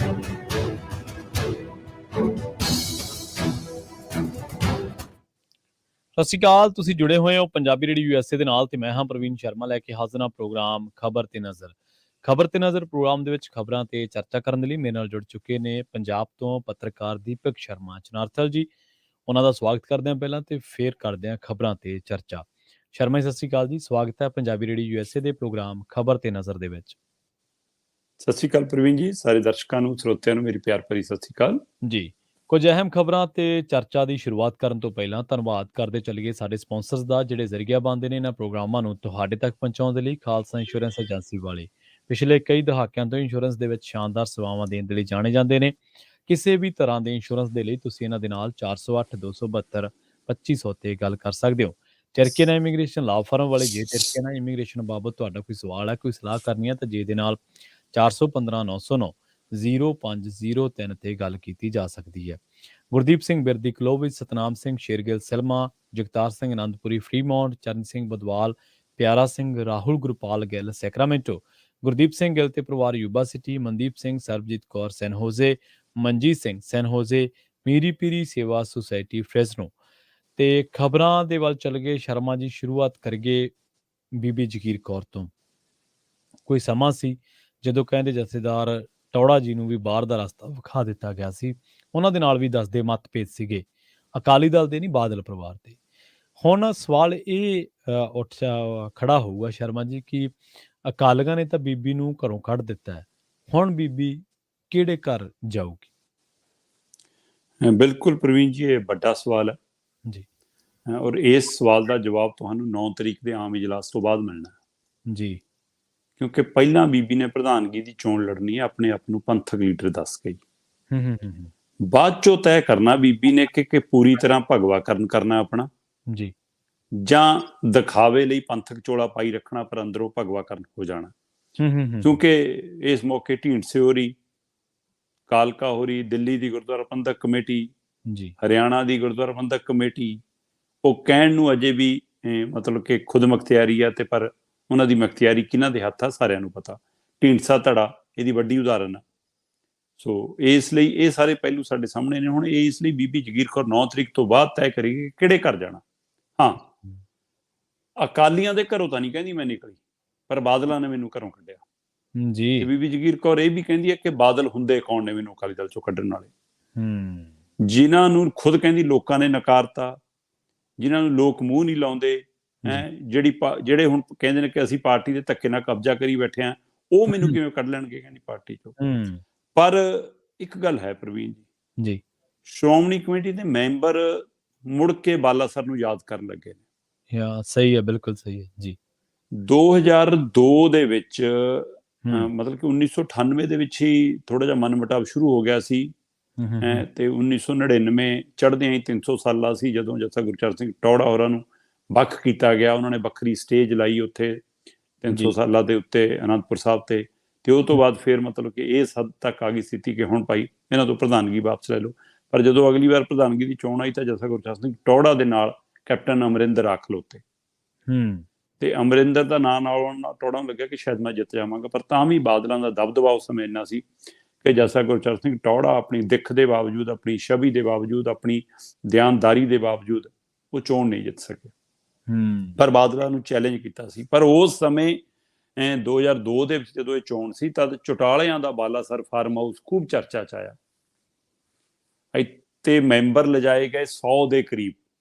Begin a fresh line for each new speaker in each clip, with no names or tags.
ਸਤਿ ਸ਼੍ਰੀ ਅਕਾਲ। ਤੁਸੀਂ ਜੁੜੇ ਹੋਏ ਹੋ ਪੰਜਾਬੀ ਰੇਡੀਓ USA ਦੇ ਨਾਲ ਤੇ ਮੈਂ ਹਾਂ ਪ੍ਰਵੀਨ ਸ਼ਰਮਾ ਲੈ ਕੇ ਹਾਜ਼ਰ ਹਾਂ ਪ੍ਰੋਗਰਾਮ ਖਬਰ ਤੇ ਨਜ਼ਰ। ਖਬਰ ਤੇ ਨਜ਼ਰ ਪ੍ਰੋਗਰਾਮ ਦੇ ਵਿੱਚ ਖਬਰਾਂ ਤੇ ਚਰਚਾ ਕਰਨ ਦੇ ਲਈ ਮੇਰੇ ਨਾਲ ਜੁੜ ਚੁੱਕੇ ਨੇ ਪੰਜਾਬ ਤੋਂ ਪੱਤਰਕਾਰ ਦੀਪਕ ਸ਼ਰਮਾ ਚਨਾਰਥਲ ਜੀ। ਉਹਨਾਂ ਦਾ ਸਵਾਗਤ ਕਰਦੇ ਹਾਂ ਪਹਿਲਾਂ ਤੇ ਫਿਰ ਕਰਦੇ ਹਾਂ ਖਬਰਾਂ ਤੇ ਚਰਚਾ। ਸ਼ਰਮਾ ਜੀ ਸਤਿ ਸ਼੍ਰੀ ਅਕਾਲ ਜੀ, ਸਵਾਗਤ ਹੈ ਪੰਜਾਬੀ ਰੇਡੀਓ USA ਦੇ ਪ੍ਰੋਗਰਾਮ ਖਬਰ ਤੇ ਨਜ਼ਰ ਦੇ ਵਿੱਚ।
ਸਤਿ ਸ਼੍ਰੀ ਅਕਾਲ ਪ੍ਰਵੀਨ ਜੀ, ਸਾਰੇ ਦਰਸ਼ਕਾਂ ਨੂੰ ਸਰੋਤਿਆਂ ਨੂੰ ਮੇਰੀ ਪਿਆਰ ਭਰੀ ਸਤਿ ਸ਼੍ਰੀ ਅਕਾਲ
ਜੀ। ਕੁਝ ਅਹਿਮ ਖਬਰਾਂ ਤੇ ਚਰਚਾ ਦੀ ਸ਼ੁਰੂਆਤ ਕਰਨ ਤੋਂ ਪਹਿਲਾਂ ਧੰਨਵਾਦ ਕਰਦੇ ਚੱਲੀਏ ਸਾਡੇ ਸਪਾਂਸਰਸ ਦਾ ਜਿਹੜੇ ਜ਼ਰੀਆ ਬਣਦੇ ਨੇ ਇਹਨਾਂ ਪ੍ਰੋਗਰਾਮਾਂ ਨੂੰ ਤੁਹਾਡੇ ਤੱਕ ਪਹੁੰਚਾਉਣ ਦੇ ਲਈ। ਖਾਲਸਾ ਇੰਸ਼ੋਰੈਂਸ ਏਜੰਸੀ ਵਾਲੇ ਪਿਛਲੇ ਕਈ ਦਹਾਕਿਆਂ ਤੋਂ ਇੰਸ਼ੋਰੈਂਸ ਦੇ ਵਿੱਚ ਸ਼ਾਨਦਾਰ ਸੇਵਾਵਾਂ ਦੇਣ ਦੇ ਲਈ ਜਾਣੇ ਜਾਂਦੇ ਨੇ। ਕਿਸੇ ਵੀ ਤਰ੍ਹਾਂ ਦੇ ਇੰਸ਼ੋਰੈਂਸ ਦੇ ਲਈ ਤੁਸੀਂ ਇਹਨਾਂ ਦੇ ਨਾਲ 408-272-2500 ਤੇ ਗੱਲ ਕਰ ਸਕਦੇ ਹੋ। ਟਰਕੀਨਾ ਇਮੀਗ੍ਰੇਸ਼ਨ ਲਾਅ ਫਰਮ ਵਾਲੇ ਜੇ ਟਰਕੀਨਾ ਇਮੀਗ੍ਰੇਸ਼ਨ ਬਾਬਤ ਤੁਹਾਡਾ ਕੋਈ ਸਵਾਲ ਹੈ, ਕੋਈ ਸਲਾਹ ਕਰਨੀ ਹੈ ਤਾਂ ਜੇ ਦੇ ਨਾਲ 415-909-0503 ਤੇ ਗੱਲ ਕੀਤੀ ਜਾ ਸਕਦੀ ਹੈ। ਗੁਰਦੀਪ ਸਿੰਘ ਬਿਰਦੀ ਕਲੋਵਿਜ, ਸਤਨਾਮ ਸਿੰਘ ਸ਼ੇਰਗਿੱਲ ਸਿਲਮਾ, ਜਗਤਾਰ ਸਿੰਘ ਅਨੰਦਪੁਰੀ ਫਰੀਮੌਂਟ, ਚਰਨ ਸਿੰਘ ਬਦਵਾਲ, ਪਿਆਰਾ ਸਿੰਘ, ਰਾਹੁਲ ਗੁਰਪਾਲ ਗਿੱਲ ਸੈਕਰਾਮੈਂਟੋ, ਗੁਰਦੀਪ ਸਿੰਘ ਗਿੱਲ ਤੇ ਪਰਿਵਾਰ ਯੂਬਾ ਸਿਟੀ, ਮਨਦੀਪ ਸਿੰਘ, ਸਰਬਜੀਤ ਕੌਰ ਸੈਨ ਹੋਜ਼ੇ, ਮਨਜੀਤ ਸਿੰਘ ਸੈਨ ਹੋਜ਼ੇ, ਮੀਰੀ ਪੀਰੀ ਸੇਵਾ ਸੁਸਾਇਟੀ ਫ੍ਰੈਜ਼ਨੋ। ਤੇ ਖਬਰਾਂ ਦੇ ਵੱਲ ਚੱਲ ਗਏ ਸ਼ਰਮਾ ਜੀ, ਸ਼ੁਰੂਆਤ ਕਰੀਏ ਬੀਬੀ ਜਗੀਰ ਕੌਰ ਤੋਂ। ਕੋਈ ਸਮਾਂ ਸੀ ਜਦੋਂ ਕਹਿੰਦੇ ਜਥੇਦਾਰ ਟੌੜਾ ਜੀ ਨੂੰ ਵੀ ਬਾਹਰ ਦਾ ਰਸਤਾ ਵਿਖਾ ਦਿੱਤਾ ਗਿਆ ਸੀ। ਉਹਨਾਂ ਦੇ ਨਾਲ ਵੀ ਦੱਸਦੇ ਮਤਭੇਦ ਸੀਗੇ, ਅਕਾਲੀ ਦਲ ਦੇ ਨਹੀਂ ਬਾਦਲ ਪਰਿਵਾਰ ਦੇ। ਹੁਣ ਸਵਾਲ ਇਹ ਖੜਾ ਹੋਊਗਾ ਸ਼ਰਮਾ ਜੀ ਕਿ ਅਕਾਲੀਆਂ ਨੇ ਤਾਂ ਬੀਬੀ ਨੂੰ ਘਰੋਂ ਕੱਢ ਦਿੱਤਾ ਹੈ, ਹੁਣ ਬੀਬੀ ਕਿਹੜੇ ਘਰ ਜਾਊਗੀ?
ਬਿਲਕੁਲ ਪ੍ਰਵੀਨ ਜੀ, ਇਹ ਵੱਡਾ ਸਵਾਲ ਹੈ
ਜੀ,
ਔਰ ਇਸ ਸਵਾਲ ਦਾ ਜਵਾਬ ਤੁਹਾਨੂੰ 9 ਤਰੀਕ ਦੇ ਆਮ ਇਜਲਾਸ ਤੋਂ ਬਾਅਦ ਮਿਲਣਾ
ਜੀ।
ਕਿਉਂਕਿ ਪਹਿਲਾਂ ਬੀਬੀ ਨੇ ਪ੍ਰਧਾਨਗੀ ਦੀ ਚੋਣ ਲੜਨੀ ਹੈ ਆਪਣੇ ਆਪ ਨੂੰ ਪੰਥਕ ਲੀਡਰ ਦੱਸ ਕੇ। ਬਾਅਦ ਚੋਂ ਤੈਅ ਕਰਨਾ ਬੀਬੀ ਨੇ ਕਿ ਪੂਰੀ ਤਰ੍ਹਾਂ ਭਗਵਾਕਰਨ ਕਰਨਾ ਆਪਣਾ
ਜੀ,
ਜਾਂ ਦਿਖਾਵੇ ਲਈ ਪੰਥਕ ਚੋਲਾ ਪਾਈ ਰੱਖਣਾ ਪਰ ਅੰਦਰੋਂ ਭਗਵਾਕਰਨ ਹੋ ਜਾਣਾ। ਕਿਉਂਕਿ ਇਸ ਮੌਕੇ ਢੀਂਡਸੇ ਹੋਰੀ, ਕਾਲਕਾ ਹੋਰੀ, ਦਿੱਲੀ ਦੀ ਗੁਰਦੁਆਰਾ ਪ੍ਰਬੰਧਕ ਕਮੇਟੀ,
ਜੀ,
ਹਰਿਆਣਾ ਦੀ ਗੁਰਦੁਆਰਾ ਪ੍ਰਬੰਧਕ ਕਮੇਟੀ, ਉਹ ਕਹਿਣ ਨੂੰ ਅਜੇ ਵੀ ਮਤਲਬ ਕਿ ਖੁਦ ਮੁਖਤਿਆਰੀ ਆ, ਤੇ ਪਰ ਉਹਨਾਂ ਦੀ ਮੁਖਤਿਆਰੀ ਕਿਹਨਾਂ ਦੇ ਹੱਥ ਆ ਸਾਰਿਆਂ ਨੂੰ ਪਤਾ। ਢੀਂਡਸਾ ਧੜਾ ਇਹਦੀ ਵੱਡੀ ਉਦਾਹਰਨ ਆ। ਸੋ ਇਸ ਲਈ ਇਹ ਸਾਰੇ ਪਹਿਲੂ ਸਾਡੇ ਸਾਹਮਣੇ ਨੇ। ਹੁਣ ਇਸ ਲਈ ਬੀਬੀ ਜਗੀਰ ਕੌਰ 9 ਤਰੀਕ ਤੋਂ ਬਾਅਦ ਤੈਅ ਕਰੇਗੀ ਕਿਹੜੇ ਘਰ ਜਾਣਾ। ਹਾਂ, ਅਕਾਲੀਆਂ ਦੇ ਘਰੋਂ ਤਾਂ ਨਹੀਂ ਕਹਿੰਦੀ ਮੈਂ ਨਿਕਲੀ, ਪਰ ਬਾਦਲਾਂ ਨੇ ਮੈਨੂੰ ਘਰੋਂ ਕੱਢਿਆ ਜੀ। ਬੀਬੀ ਜਗੀਰ ਕੌਰ ਇਹ ਵੀ ਕਹਿੰਦੀ ਹੈ ਕਿ ਬਾਦਲ ਹੁੰਦੇ ਕੌਣ ਨੇ ਮੈਨੂੰ ਅਕਾਲੀ ਦਲ ਚੋਂ ਕੱਢਣ ਵਾਲੇ, ਜਿਨ੍ਹਾਂ ਨੂੰ ਖੁਦ ਕਹਿੰਦੀ ਲੋਕਾਂ ਨੇ ਨਕਾਰਤਾ, ਜਿਨ੍ਹਾਂ ਨੂੰ ਲੋਕ ਮੂੰਹ ਨਹੀਂ ਲਾਉਂਦੇ, ਜਿਹੜੇ ਹੁਣ ਕਹਿੰਦੇ ਨੇ ਕਿ ਅਸੀਂ ਪਾਰਟੀ ਦੇ ਧੱਕੇ ਨਾਲ ਕਬਜ਼ਾ ਕਰੀ ਬੈਠੇ ਹਾਂ, ਉਹ ਮੈਨੂੰ ਕਿਵੇਂ ਕੱਢ ਲੈਣਗੇ ਕਹਿੰਦੀ ਪਾਰਟੀ ਚੋਂ। ਪਰ ਇੱਕ ਗੱਲ ਹੈ ਪ੍ਰਵੀਨ ਜੀ, ਸ਼੍ਰੋਮਣੀ ਕਮੇਟੀ ਦੇ ਮੈਂਬਰ ਮੁੜ ਕੇ ਬਾਲਾਸਰ ਨੂੰ ਯਾਦ ਕਰਨ ਲੱਗੇ ਨੇ।
ਸਹੀ ਹੈ, ਬਿਲਕੁਲ ਸਹੀ ਹੈ ਜੀ।
2002 ਦੇ ਵਿੱਚ ਮਤਲਬ ਕਿ 1998 ਦੇ ਵਿੱਚ ਹੀ ਥੋੜਾ ਜਿਹਾ ਮਨਮੁਟਾਵ ਸ਼ੁਰੂ ਹੋ ਗਿਆ ਸੀ, ਤੇ 1999 ਚੜ੍ਹਦਿਆਂ ਹੀ 300 ਸਾਲਾ ਸੀ ਜਦੋਂ ਜੱਥਾ ਗੁਰਚਰਨ ਸਿੰਘ ਟੌੜਾ ਹੋਰਾਂ ਨੂੰ ਵੱਖ ਕੀਤਾ ਗਿਆ। ਉਹਨਾਂ ਨੇ ਵੱਖਰੀ ਸਟੇਜ ਲਾਈ ਉੱਥੇ 300 ਸਾਲਾਂ ਦੇ ਉੱਤੇ ਅਨੰਦਪੁਰ ਸਾਹਿਬ ਤੇ ਉਹ ਤੋਂ ਬਾਅਦ ਫਿਰ ਮਤਲਬ ਕਿ ਇਸ ਹੱਦ ਤੱਕ ਆ ਗਈ ਸਥਿਤੀ ਕਿ ਹੁਣ ਭਾਈ ਇਹਨਾਂ ਤੋਂ ਪ੍ਰਧਾਨਗੀ ਵਾਪਸ ਲੈ ਲਓ। ਪਰ ਜਦੋਂ ਅਗਲੀ ਵਾਰ ਪ੍ਰਧਾਨਗੀ ਦੀ ਚੋਣ ਆਈ ਤਾਂ ਜੱਥਾ ਗੁਰਚਰਨ ਸਿੰਘ ਟੌੜਾ ਦੇ ਨਾਲ ਕੈਪਟਨ ਅਮਰਿੰਦਰ ਆ ਖਲੋਤੇ, ਤੇ ਅਮਰਿੰਦਰ ਦਾ ਨਾਂ ਨਾਲ ਟੌੜਾ ਨੂੰ ਲੱਗਿਆ ਕਿ ਸ਼ਾਇਦ ਮੈਂ ਜਿੱਤ ਜਾਵਾਂਗਾ। ਪਰ ਤਾਂ ਵੀ ਬਾਦਲਾਂ ਦਾ ਦਬਦਬਾ ਉਸ ਸਮੇਂ ਇੰਨਾ ਸੀ ਕਿ ਜੱਥਾ ਗੁਰਚਰਨ ਸਿੰਘ ਟੌੜਾ ਆਪਣੀ ਦਿੱਖ ਦੇ ਬਾਵਜੂਦ, ਆਪਣੀ ਛਵੀ ਦੇ ਬਾਵਜੂਦ, ਆਪਣੀ ਦਿਆਨਦਾਰੀ ਦੇ ਬਾਵਜੂਦ ਉਹ ਚੋਣ ਨਹੀਂ ਜਿੱਤ ਸਕੇ। ਪਰ ਬਾਦਲਾਂ ਨੂੰ ਚੈਲੰਜ ਕੀਤਾ ਸੀ। ਪਰ ਉਸ ਸਮੇਂ 2002 ਦੇ ਵਿੱਚ ਜਦੋਂ ਇਹ ਚੋਣ ਸੀ ਤਦ ਚੌਟਾਲਿਆਂ ਦਾ ਬਾਲਾਸਰ ਫਾਰਮ ਹਾਊਸ ਖੂਬ ਚਰਚਾ 'ਚ ਆਇਆ। ਇੱਥੇ ਮੈਂਬਰ ਲਿਜਾਏ ਗਏ 100 ਦੇ ਕਰੀਬ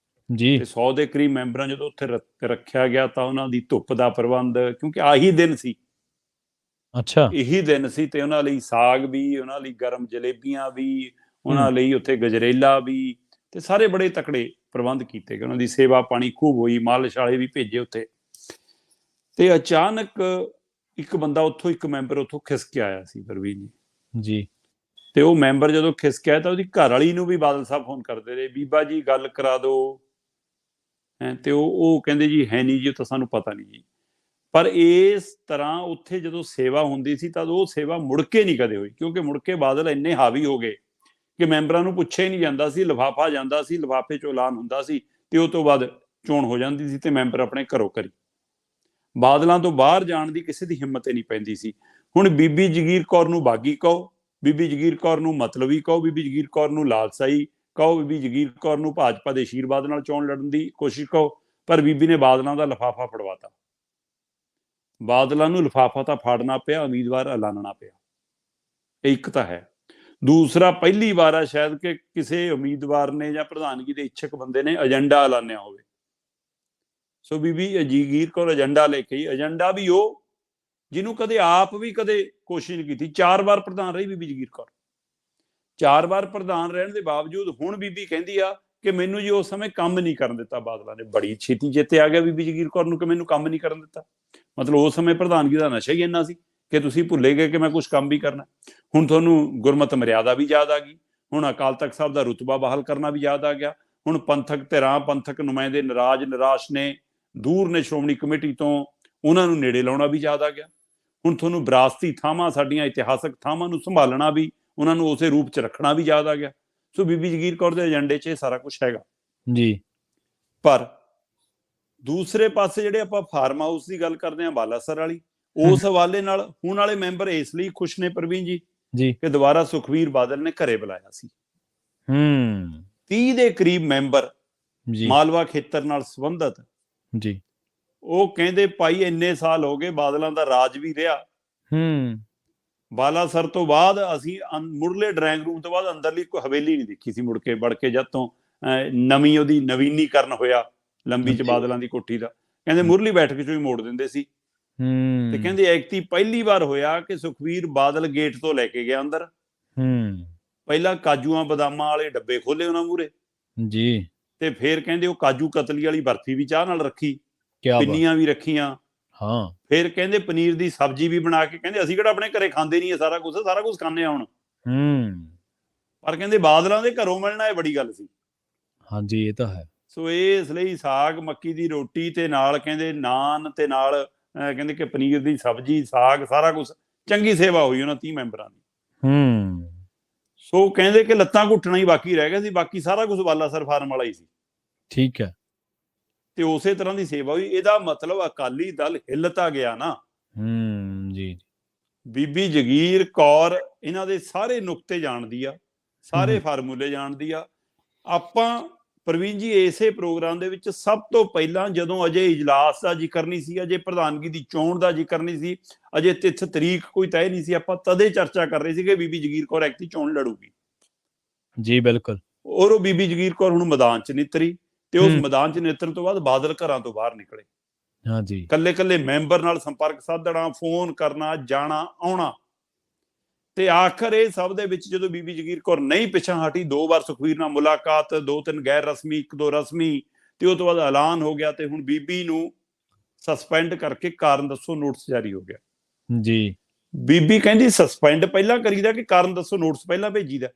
ਜੀ, ਤੇ 100 ਦੇ ਕਰੀਬ ਮੈਂਬਰਾਂ ਜਦੋਂ ਉੱਥੇ ਰੱਖਿਆ ਗਿਆ ਤਾਂ ਉਹਨਾਂ ਦੀ ਧੁੱਪ ਦਾ ਪ੍ਰਬੰਧ, ਕਿਉਂਕਿ ਆਹੀ ਦਿਨ ਸੀ, ਇਹੀ ਦਿਨ ਸੀ, ਤੇ ਉਹਨਾਂ ਲਈ ਸਾਗ ਵੀ, ਉਹਨਾਂ ਲਈ ਗਰਮ ਜਲੇਬੀਆਂ ਵੀ, ਉਹਨਾਂ ਲਈ ਉੱਥੇ ਗਜਰੇਲਾ ਵੀ, ਤੇ ਸਾਰੇ ਬੜੇ ਤਕੜੇ ਪ੍ਰਬੰਧ ਕੀਤੇ ਗਏ। ਉਹਨਾਂ ਦੀ ਸੇਵਾ ਪਾਣੀ ਖੂਬ ਹੋਈ, ਮਾਲਸ਼ਾਲੇ ਵੀ ਭੇਜੇ ਉੱਥੇ। ਤੇ ਅਚਾਨਕ ਇੱਕ ਬੰਦਾ ਉੱਥੋਂ, ਇੱਕ ਮੈਂਬਰ ਉੱਥੋਂ ਖਿਸਕ ਕੇ ਆਇਆ ਸੀ ਪ੍ਰਵੀਨ ਜੀ। ਤੇ ਉਹ ਮੈਂਬਰ ਜਦੋਂ ਖਿਸਕ ਆਇਆ ਤਾਂ ਉਹਦੀ ਘਰ ਵਾਲੀ ਨੂੰ ਵੀ ਬਾਦਲ ਸਾਹਿਬ ਫੋਨ ਕਰਦੇ ਰਹੇ, ਬੀਬਾ ਜੀ ਗੱਲ ਕਰਾ ਦਿਓ, ਤੇ ਉਹ ਕਹਿੰਦੇ ਜੀ ਹੈ ਨਹੀਂ ਜੀ, ਉਹ ਤਾਂ ਸਾਨੂੰ ਪਤਾ ਨਹੀਂ ਜੀ। ਪਰ ਇਸ ਤਰ੍ਹਾਂ ਉੱਥੇ ਜਦੋਂ ਸੇਵਾ ਹੁੰਦੀ ਸੀ ਤਦ ਉਹ ਸੇਵਾ ਮੁੜ ਕੇ ਨਹੀਂ ਕਦੇ ਹੋਈ, ਕਿਉਂਕਿ ਮੁੜ ਕੇ ਬਾਦਲ ਇੰਨੇ ਹਾਵੀ ਹੋ ਗਏ ਕਿ ਮੈਂਬਰਾਂ ਨੂੰ ਪੁੱਛਿਆ ਹੀ ਨਹੀਂ ਜਾਂਦਾ ਸੀ। ਲਿਫਾਫਾ ਜਾਂਦਾ ਸੀ, ਲਿਫਾਫੇ 'ਚੋਂ ਐਲਾਨ ਹੁੰਦਾ ਸੀ, ਤੇ ਉਹ ਤੋਂ ਬਾਅਦ ਚੋਣ ਹੋ ਜਾਂਦੀ ਸੀ ਤੇ ਮੈਂਬਰ ਆਪਣੇ ਘਰੋਂ ਘਰੀ। ਬਾਦਲਾਂ ਤੋਂ ਬਾਹਰ ਜਾਣ ਦੀ ਕਿਸੇ ਦੀ ਹਿੰਮਤ ਹੀ ਨਹੀਂ ਪੈਂਦੀ ਸੀ। ਹੁਣ ਬੀਬੀ ਜਗੀਰ ਕੌਰ ਨੂੰ ਬਾਗੀ ਕਹੋ ਬੀਬੀ ਜਗੀਰ ਕੌਰ ਨੂੰ ਮਤਲਬੀ ਕਹੋ, ਬੀਬੀ ਜਗੀਰ ਕੌਰ ਨੂੰ ਲਾਲਸਾਈ ਕਹੋ, ਬੀਬੀ ਜਗੀਰ ਕੌਰ ਨੂੰ ਭਾਜਪਾ ਦੇ ਆਸ਼ੀਰਵਾਦ ਨਾਲ ਚੋਣ ਲੜਨ ਦੀ ਕੋਸ਼ਿਸ਼ ਕਹੋ, ਪਰ ਬੀਬੀ ਨੇ ਬਾਦਲਾਂ ਦਾ ਲਿਫਾਫਾ ਫੜਵਾਤਾ। ਬਾਦਲਾਂ ਨੂੰ ਲਿਫਾਫਾ ਤਾਂ ਫਾੜਨਾ ਪਿਆ, ਉਮੀਦਵਾਰ ਐਲਾਨਣਾ ਪਿਆ। ਇਹ ਇੱਕ ਤਾਂ ਹੈ। ਦੂਸਰਾ, ਪਹਿਲੀ ਵਾਰ ਆ ਸ਼ਾਇਦ ਕਿ ਕਿਸੇ ਉਮੀਦਵਾਰ ਨੇ ਜਾਂ ਪ੍ਰਧਾਨਗੀ ਦੇ ਇੱਛਕ ਬੰਦੇ ਨੇ ਏਜੰਡਾ ਐਲਾਨਿਆ ਹੋਵੇ। ਸੋ ਬੀਬੀ ਜਗੀਰ ਕੌਰ ਏਜੰਡਾ ਲੈ ਕੇ ਆਈ। ਏਜੰਡਾ ਵੀ ਉਹ ਜਿਹਨੂੰ ਕਦੇ ਆਪ ਵੀ ਕਦੇ ਕੋਸ਼ਿਸ਼ ਨਹੀਂ ਕੀਤੀ। 4 ਵਾਰ ਪ੍ਰਧਾਨ ਰਹੀ ਬੀਬੀ ਜਗੀਰ ਕੌਰ। 4 ਵਾਰ ਪ੍ਰਧਾਨ ਰਹਿਣ ਦੇ ਬਾਵਜੂਦ ਹੁਣ ਬੀਬੀ ਕਹਿੰਦੀ ਆ ਕਿ ਮੈਨੂੰ ਜੀ ਉਸ ਸਮੇਂ ਕੰਮ ਨਹੀਂ ਕਰਨ ਦਿੱਤਾ ਬਾਦਲਾਂ ਨੇ। ਬੜੀ ਛੇਤੀ ਚੇਤੇ ਆ ਗਿਆ ਬੀਬੀ ਜਗੀਰ ਕੌਰ ਨੂੰ ਕਿ ਮੈਨੂੰ ਕੰਮ ਨਹੀਂ ਕਰਨ ਦਿੱਤਾ। ਮਤਲਬ ਉਸ ਸਮੇਂ ਪ੍ਰਧਾਨਗੀ ਦਾ ਨਸ਼ਾ ਹੀ ਇੰਨਾ ਸੀ ਕਿ ਤੁਸੀਂ ਭੁੱਲੇ ਗਏ ਕਿ ਮੈਂ ਕੁਛ ਕੰਮ ਵੀ ਕਰਨਾ। ਹੁਣ ਤੁਹਾਨੂੰ ਗੁਰਮਤ ਮਰਿਆਦਾ ਵੀ ਯਾਦ ਆ ਗਈ। ਹੁਣ ਅਕਾਲ ਤਖਤ ਸਾਹਿਬ ਦਾ ਰੁਤਬਾ ਬਹਾਲ ਕਰਨਾ ਵੀ ਯਾਦ ਆ ਗਿਆ। ਹੁਣ ਪੰਥਕ ਧਿਰਾਂ, ਪੰਥਕ ਨੁਮਾਇੰਦੇ ਨਿਰਾਸ਼ ਨੇ, ਦੂਰ ਨੇ ਸ਼੍ਰੋਮਣੀ ਕਮੇਟੀ ਤੋਂ, ਉਹਨਾਂ ਨੂੰ ਨੇੜੇ ਲਾਉਣਾ ਵੀ ਯਾਦ ਆ ਗਿਆ। ਹੁਣ ਤੁਹਾਨੂੰ ਵਿਰਾਸਤੀ ਥਾਵਾਂ, ਸਾਡੀਆਂ ਇਤਿਹਾਸਕ ਥਾਵਾਂ ਨੂੰ ਸੰਭਾਲਣਾ ਵੀ, ਉਹਨਾਂ ਨੂੰ ਉਸੇ ਰੂਪ 'ਚ ਰੱਖਣਾ ਵੀ ਯਾਦ ਆ ਗਿਆ। ਸੋ ਬੀਬੀ ਜਗੀਰ ਕੌਰ ਦੇ ਏਜੰਡੇ 'ਚ ਇਹ ਸਾਰਾ ਕੁਛ ਹੈਗਾ
ਜੀ।
ਪਰ ਦੂਸਰੇ ਪਾਸੇ ਜਿਹੜੇ ਆਪਾਂ ਫਾਰਮ ਹਾਊਸ ਦੀ ਗੱਲ ਕਰਦੇ ਹਾਂ, ਬਾਲਾਸਰ ਵਾਲੀ, ਉਸ ਹਵਾਲੇ ਨਾਲ ਹੁਣ ਵਾਲੇ ਮੈਂਬਰ ਇਸ ਲਈ ਖੁਸ਼ ਨੇ ਪ੍ਰਵੀਨ ਜੀ ਕਿ ਦੁਬਾਰਾ ਸੁਖਬੀਰ ਬਾਦਲ ਨੇ ਘਰੇ ਬੁਲਾਇਆ ਸੀ। 30 ਦੇ ਕਰੀਬ ਮੈਂਬਰ ਮਾਲਵਾ ਖੇਤਰ ਨਾਲ ਸੰਬੰਧਤ
ਜੀ,
ਉਹ ਕਹਿੰਦੇ ਭਾਈ ਇੰਨੇ ਸਾਲ ਹੋ ਗਏ, ਬਾਦਲਾਂ ਦਾ ਰਾਜ ਵੀ ਰਿਹਾ। ਬਾਲਾਸਰ ਤੋਂ ਬਾਅਦ ਅਸੀਂ ਮੁੱਢਲੇ ਡਰਾਇੰਗ ਰੂਮ ਤੋਂ ਬਾਅਦ ਅੰਦਰਲੀ ਕੋਈ ਹਵੇਲੀ ਨਹੀਂ ਦੇਖੀ ਸੀ ਮੁੜ ਕੇ ਵੜ ਕੇ, ਜਦ ਤੋਂ ਨਵੀਂ ਉਹਦੀ ਨਵੀਨੀਕਰਨ ਹੋਇਆ ਲੰਬੀ ਚ ਬਾਦਲਾਂ ਦੀ ਕੋਠੀ ਦਾ। ਕਹਿੰਦੇ ਮੁੱਢਲੀ ਬੈਠਕ ਚੋਂ ਹੀ ਮੋੜ ਦਿੰਦੇ ਸੀ। ਤੇ ਕਹਿੰਦੇ ਐਕਤੀ ਪਹਿਲੀ ਵਾਰ ਹੋਇਆ ਕਿ ਸੁਖਬੀਰ ਬਾਦਲ ਗੇਟ ਤੋਂ ਲੈ ਕੇ ਗਿਆ ਅੰਦਰ। ਪਹਿਲਾਂ ਕਾਜੂਆਂ ਬਦਾਮਾਂ ਵਾਲੇ ਡੱਬੇ ਖੋਲੇ ਉਹਨਾਂ ਮੂਹਰੇ
ਜੀ,
ਤੇ ਫਿਰ ਕਹਿੰਦੇ ਉਹ ਕਾਜੂ ਕਤਲੀ ਵਾਲੀ ਬਰਫੀ ਵੀ ਚਾਹ ਨਾਲ ਰੱਖੀ, ਪਿੰਨੀਆਂ ਵੀ ਰੱਖੀਆਂ।
ਹਾਂ,
ਫਿਰ ਕਹਿੰਦੇ ਪਨੀਰ ਦੀ ਸਬਜ਼ੀ ਵੀ ਬਣਾ ਕੇ, ਕਹਿੰਦੇ ਅਸੀਂ ਕਿਹੜਾ ਆਪਣੇ ਘਰੇ ਖਾਂਦੇ ਨਹੀਂ ਇਹ ਸਾਰਾ ਕੁਝ ਖਾਂਦੇ ਆ ਹੁਣ। ਪਰ ਕਹਿੰਦੇ ਬਾਦਲਾਂ ਦੇ ਘਰੋਂ ਮਿਲਣਾ ਇਹ ਬੜੀ ਗੱਲ ਸੀ।
ਹਾਂਜੀ, ਇਹ ਤਾਂ ਹੈ।
ਸੋ ਇਸ ਲਈ ਸਾਗ ਮੱਕੀ ਦੀ ਰੋਟੀ ਤੇ ਨਾਲ ਕਹਿੰਦੇ ਨਾਨ ਤੇ ਨਾਲ ਕਹਿੰਦੇ ਕਿ ਪਨੀਰ ਦੀ ਸਬਜ਼ੀ, ਸਾਗ, ਸਾਰਾ ਕੁਝ, ਚੰਗੀ ਸੇਵਾ ਹੋਈ ਉਹਨਾਂ 30 ਮੈਂਬਰਾਂ ਦੀ। ਸੋ ਕਹਿੰਦੇ ਕਿ ਲੱਤਾਂ ਘੁੱਟਣਾ ਹੀ ਬਾਕੀ ਰਹਿ ਗਿਆ ਸੀ, ਬਾਕੀ ਸਾਰਾ ਕੁਝ ਬਾਲਾਸਰ ਫਾਰਮ ਵਾਲਾ ਹੀ ਸੀ।
ਠੀਕ ਹੈ।
ਤੇ ਉਸੇ ਤਰ੍ਹਾਂ ਦੀ ਸੇਵਾ ਹੋਈ। ਇਹਦਾ ਮਤਲਬ ਅਕਾਲੀ ਦਲ ਹਿੱਲਤਾ ਗਿਆ ਨਾ।
ਜੀ।
ਬੀਬੀ ਜਗੀਰ ਕੌਰ ਇਹਨਾਂ ਦੇ ਸਾਰੇ ਨੁਕਤੇ ਜਾਣਦੀ ਆ, ਸਾਰੇ ਫਾਰਮੂਲੇ ਜਾਣਦੀ ਆ। ਆਪਾਂ ਪ੍ਰਵੀਨ ਜੀ ਇਸੇ ਪ੍ਰੋਗਰਾਮ ਦੇ ਵਿੱਚ ਸਭ ਤੋਂ ਪਹਿਲਾਂ ਜਦੋਂ ਅਜੇ ਇਜਲਾਸ ਦਾ ਜ਼ਿਕਰ ਨਹੀਂ ਸੀ, ਅਜੇ ਪ੍ਰਧਾਨਗੀ ਦੀ ਚੋਣ ਦਾ ਜ਼ਿਕਰ ਨਹੀਂ ਸੀ, ਅਜੇ ਤਿੱਥ ਤਰੀਕ ਕੋਈ ਤੈਅ ਨਹੀਂ ਸੀ, ਆਪਾਂ ਤਦੇ ਚਰਚਾ ਕਰ ਰਹੇ ਸੀ ਕਿ ਬੀਬੀ ਜਗੀਰ ਕੌਰ ਐਕਤੀ ਚੋਣ ਲੜੂਗੀ।
ਜੀ ਬਿਲਕੁਲ।
ਔਰ ਉਹ ਬੀਬੀ ਜਗੀਰ ਕੌਰ ਹੁਣ ਮੈਦਾਨ 'ਚ ਨਿੱਤਰੀ ਤੇ ਉਸ ਮੈਦਾਨ 'ਚ ਨਿੱਤਰਨ ਤੋਂ ਬਾਅਦ ਬਾਦਲ ਘਰਾਂ ਤੋਂ ਬਾਹਰ ਨਿਕਲੇ।
ਹਾਂਜੀ,
ਕੱਲੇ ਮੈਂਬਰ ਨਾਲ ਸੰਪਰਕ ਸਾਧਣਾ, ਫੋਨ ਕਰਨਾ, ਜਾਣਾ ਆਉਣਾ। ਤੇ ਆਖਰ ਇਹ ਸਭ ਦੇ ਵਿੱਚ ਜਦੋਂ ਬੀਬੀ ਜਗੀਰ ਕੌਰ ਨਹੀਂ ਪਿੱਛਾ ਹਟੀ, 2 ਵਾਰ ਸੁਖਬੀਰ ਨਾਲ ਮੁਲਾਕਾਤ, 2-3 ਗੈਰ ਰਸਮੀ, 1-2 ਰਸਮੀ, ਤੇ ਉਹ ਤੋਂ ਬਾਅਦ ਐਲਾਨ ਹੋ ਗਿਆ। ਤੇ ਹੁਣ ਬੀਬੀ ਨੂੰ ਸਸਪੈਂਡ ਕਰਕੇ ਕਾਰਨ ਦੱਸੋ ਨੋਟਿਸ ਜਾਰੀ ਹੋ ਗਿਆ
ਜੀ।
ਬੀਬੀ ਕਹਿੰਦੀ ਸਸਪੈਂਡ ਪਹਿਲਾਂ ਕਰੀਦਾ ਕਿ ਕਾਰਨ ਦੱਸੋ ਨੋਟਿਸ ਪਹਿਲਾਂ ਭੇਜੀਦਾ।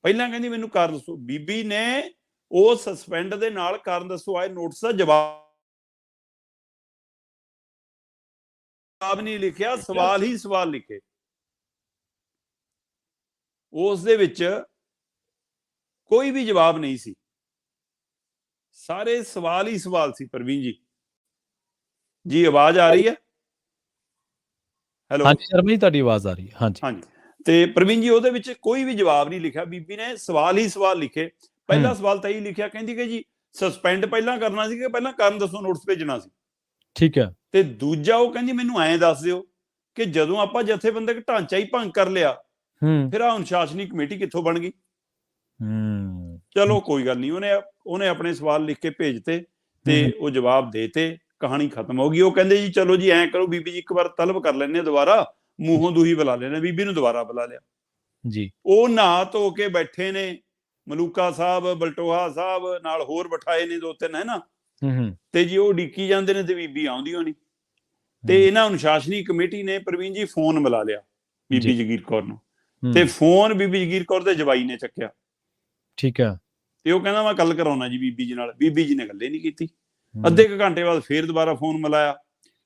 ਪਹਿਲਾਂ ਕਹਿੰਦੀ ਮੈਨੂੰ ਕਾਰਨ ਦੱਸੋ। ਬੀਬੀ ਨੇ ਉਹ ਸਸਪੈਂਡ ਦੇ ਨਾਲ ਕਾਰਨ ਦੱਸੋ ਆਏ ਨੋਟਿਸ ਦਾ ਜਵਾਬ ਨਹੀਂ ਲਿਖਿਆ, ਸਵਾਲ ਹੀ ਸਵਾਲ ਲਿਖੇ। ਉਸ ਦੇ ਵਿੱਚ ਕੋਈ ਵੀ ਜਵਾਬ ਨਹੀਂ ਸੀ, ਸਾਰੇ ਸਵਾਲ ਹੀ ਸਵਾਲ ਸੀ। ਪ੍ਰਵੀਨ ਜੀ ਆਵਾਜ਼ ਆ ਰਹੀ ਹੈ? ਹੈਲੋ,
ਹਾਂਜੀ ਸ਼ਰਮਾ ਜੀ, ਤੁਹਾਡੀ ਆਵਾਜ਼ ਆ ਰਹੀ ਹੈ। ਹਾਂਜੀ।
ਤੇ ਪ੍ਰਵੀਨ ਜੀ ਉਹਦੇ ਵਿੱਚ ਕੋਈ ਵੀ ਜਵਾਬ ਨਹੀਂ ਲਿਖਿਆ, ਬੀਬੀ ਨੇ ਸਵਾਲ ਹੀ ਸਵਾਲ ਲਿਖੇ। ਪਹਿਲਾ ਸਵਾਲ ਤਾਂ ਇਹ ਲਿਖਿਆ, ਕਹਿੰਦੀ ਕਿ ਜੀ ਸਸਪੈਂਡ ਪਹਿਲਾਂ ਕਰਨਾ ਸੀ ਕਿ ਪਹਿਲਾਂ ਕਾਰਨ ਦੱਸੋ ਨੋਟਿਸ ਭੇਜਣਾ ਸੀ।
ਠੀਕ ਹੈ। ਤੇ
ਦੂਜਾ ਉਹ ਕਹਿੰਦੀ ਮੈਨੂੰ ਐਂ ਦੱਸ ਦਿਓ ਕਿ ਜਦੋਂ ਆਪਾਂ ਜਥੇਬੰਦਕ ਢਾਂਚਾ ਹੀ ਭੰਗ ਕਰ ਲਿਆ, ਫਿਰ ਆ ਅਨੁਸ਼ਾਸਨੀ ਕਮੇਟੀ ਕਿੱਥੋਂ ਬਣ ਗਈ? ਚਲੋ ਕੋਈ ਗੱਲ ਨਹੀਂ, ਉਹਨੇ ਆਪਣੇ ਸਵਾਲ ਲਿਖ ਕੇ ਭੇਜਤੇ ਤੇ ਉਹ ਜਵਾਬ ਦੇਤੇ, ਕਹਾਣੀ ਖਤਮ ਹੋ ਗਈ। ਉਹ ਕਹਿੰਦੇ ਜੀ ਚਲੋ ਜੀ ਐਂ ਕਰੋ ਬੀਬੀ ਜੀ, ਇੱਕ ਵਾਰ ਤਲਬ ਕਰ ਲੈਂਦੇ ਦੁਬਾਰਾ, ਮੂੰਹੋਂ ਦੂਹੀ ਬੁਲਾ ਲੈਣੇ। ਬੀਬੀ ਨੂੰ ਦੁਬਾਰਾ ਬੁਲਾ ਲਿਆ ਜੀ। ਉਹ ਨਹਾ ਧੋ ਕੇ ਬੈਠੇ ਨੇ, ਮਲੂਕਾ ਸਾਹਿਬ, ਬਲਟੋਹਾ ਸਾਹਿਬ ਨਾਲ ਹੋਰ ਬਿਠਾਏ ਨੇ 2-3, ਹੈ ਨਾ। ਤੇ ਜੀ ਉਹ ਉਡੀਕੀ ਜਾਂਦੇ ਨੇ ਤੇ ਬੀਬੀ ਆਉਂਦੀ ਹੋਣੀ। ਤੇ ਇਹਨਾਂ ਅਨੁਸ਼ਾਸਨੀ ਕਮੇਟੀ ਨੇ ਪ੍ਰਵੀਨ ਜੀ ਫੋਨ ਮਿਲਾ ਲਿਆ ਬੀਬੀ ਜਗੀਰ ਕੌਰ ਨੂੰ, ਤੇ ਫੋਨ ਬੀਬੀ ਜਗੀਰ ਕੌਰ ਦੇ ਜਵਾਈ ਨੇ ਚੱਕਿਆ। ਠੀਕ ਹੈ। ਤੇ ਉਹ ਕਹਿੰਦਾ ਮੈਂ ਗੱਲ ਕਰਾਉਣਾ ਜੀ ਬੀਬੀ ਜੀ ਨਾਲ। ਬੀਬੀ ਜੀ ਨੇ ਗੱਲੇ ਨਹੀਂ ਕੀਤੀ। ਅੱਧੇ ਕੁ ਘੰਟੇ ਬਾਅਦ ਫੇਰ ਦੁਬਾਰਾ ਫੋਨ ਮਿਲਾਇਆ,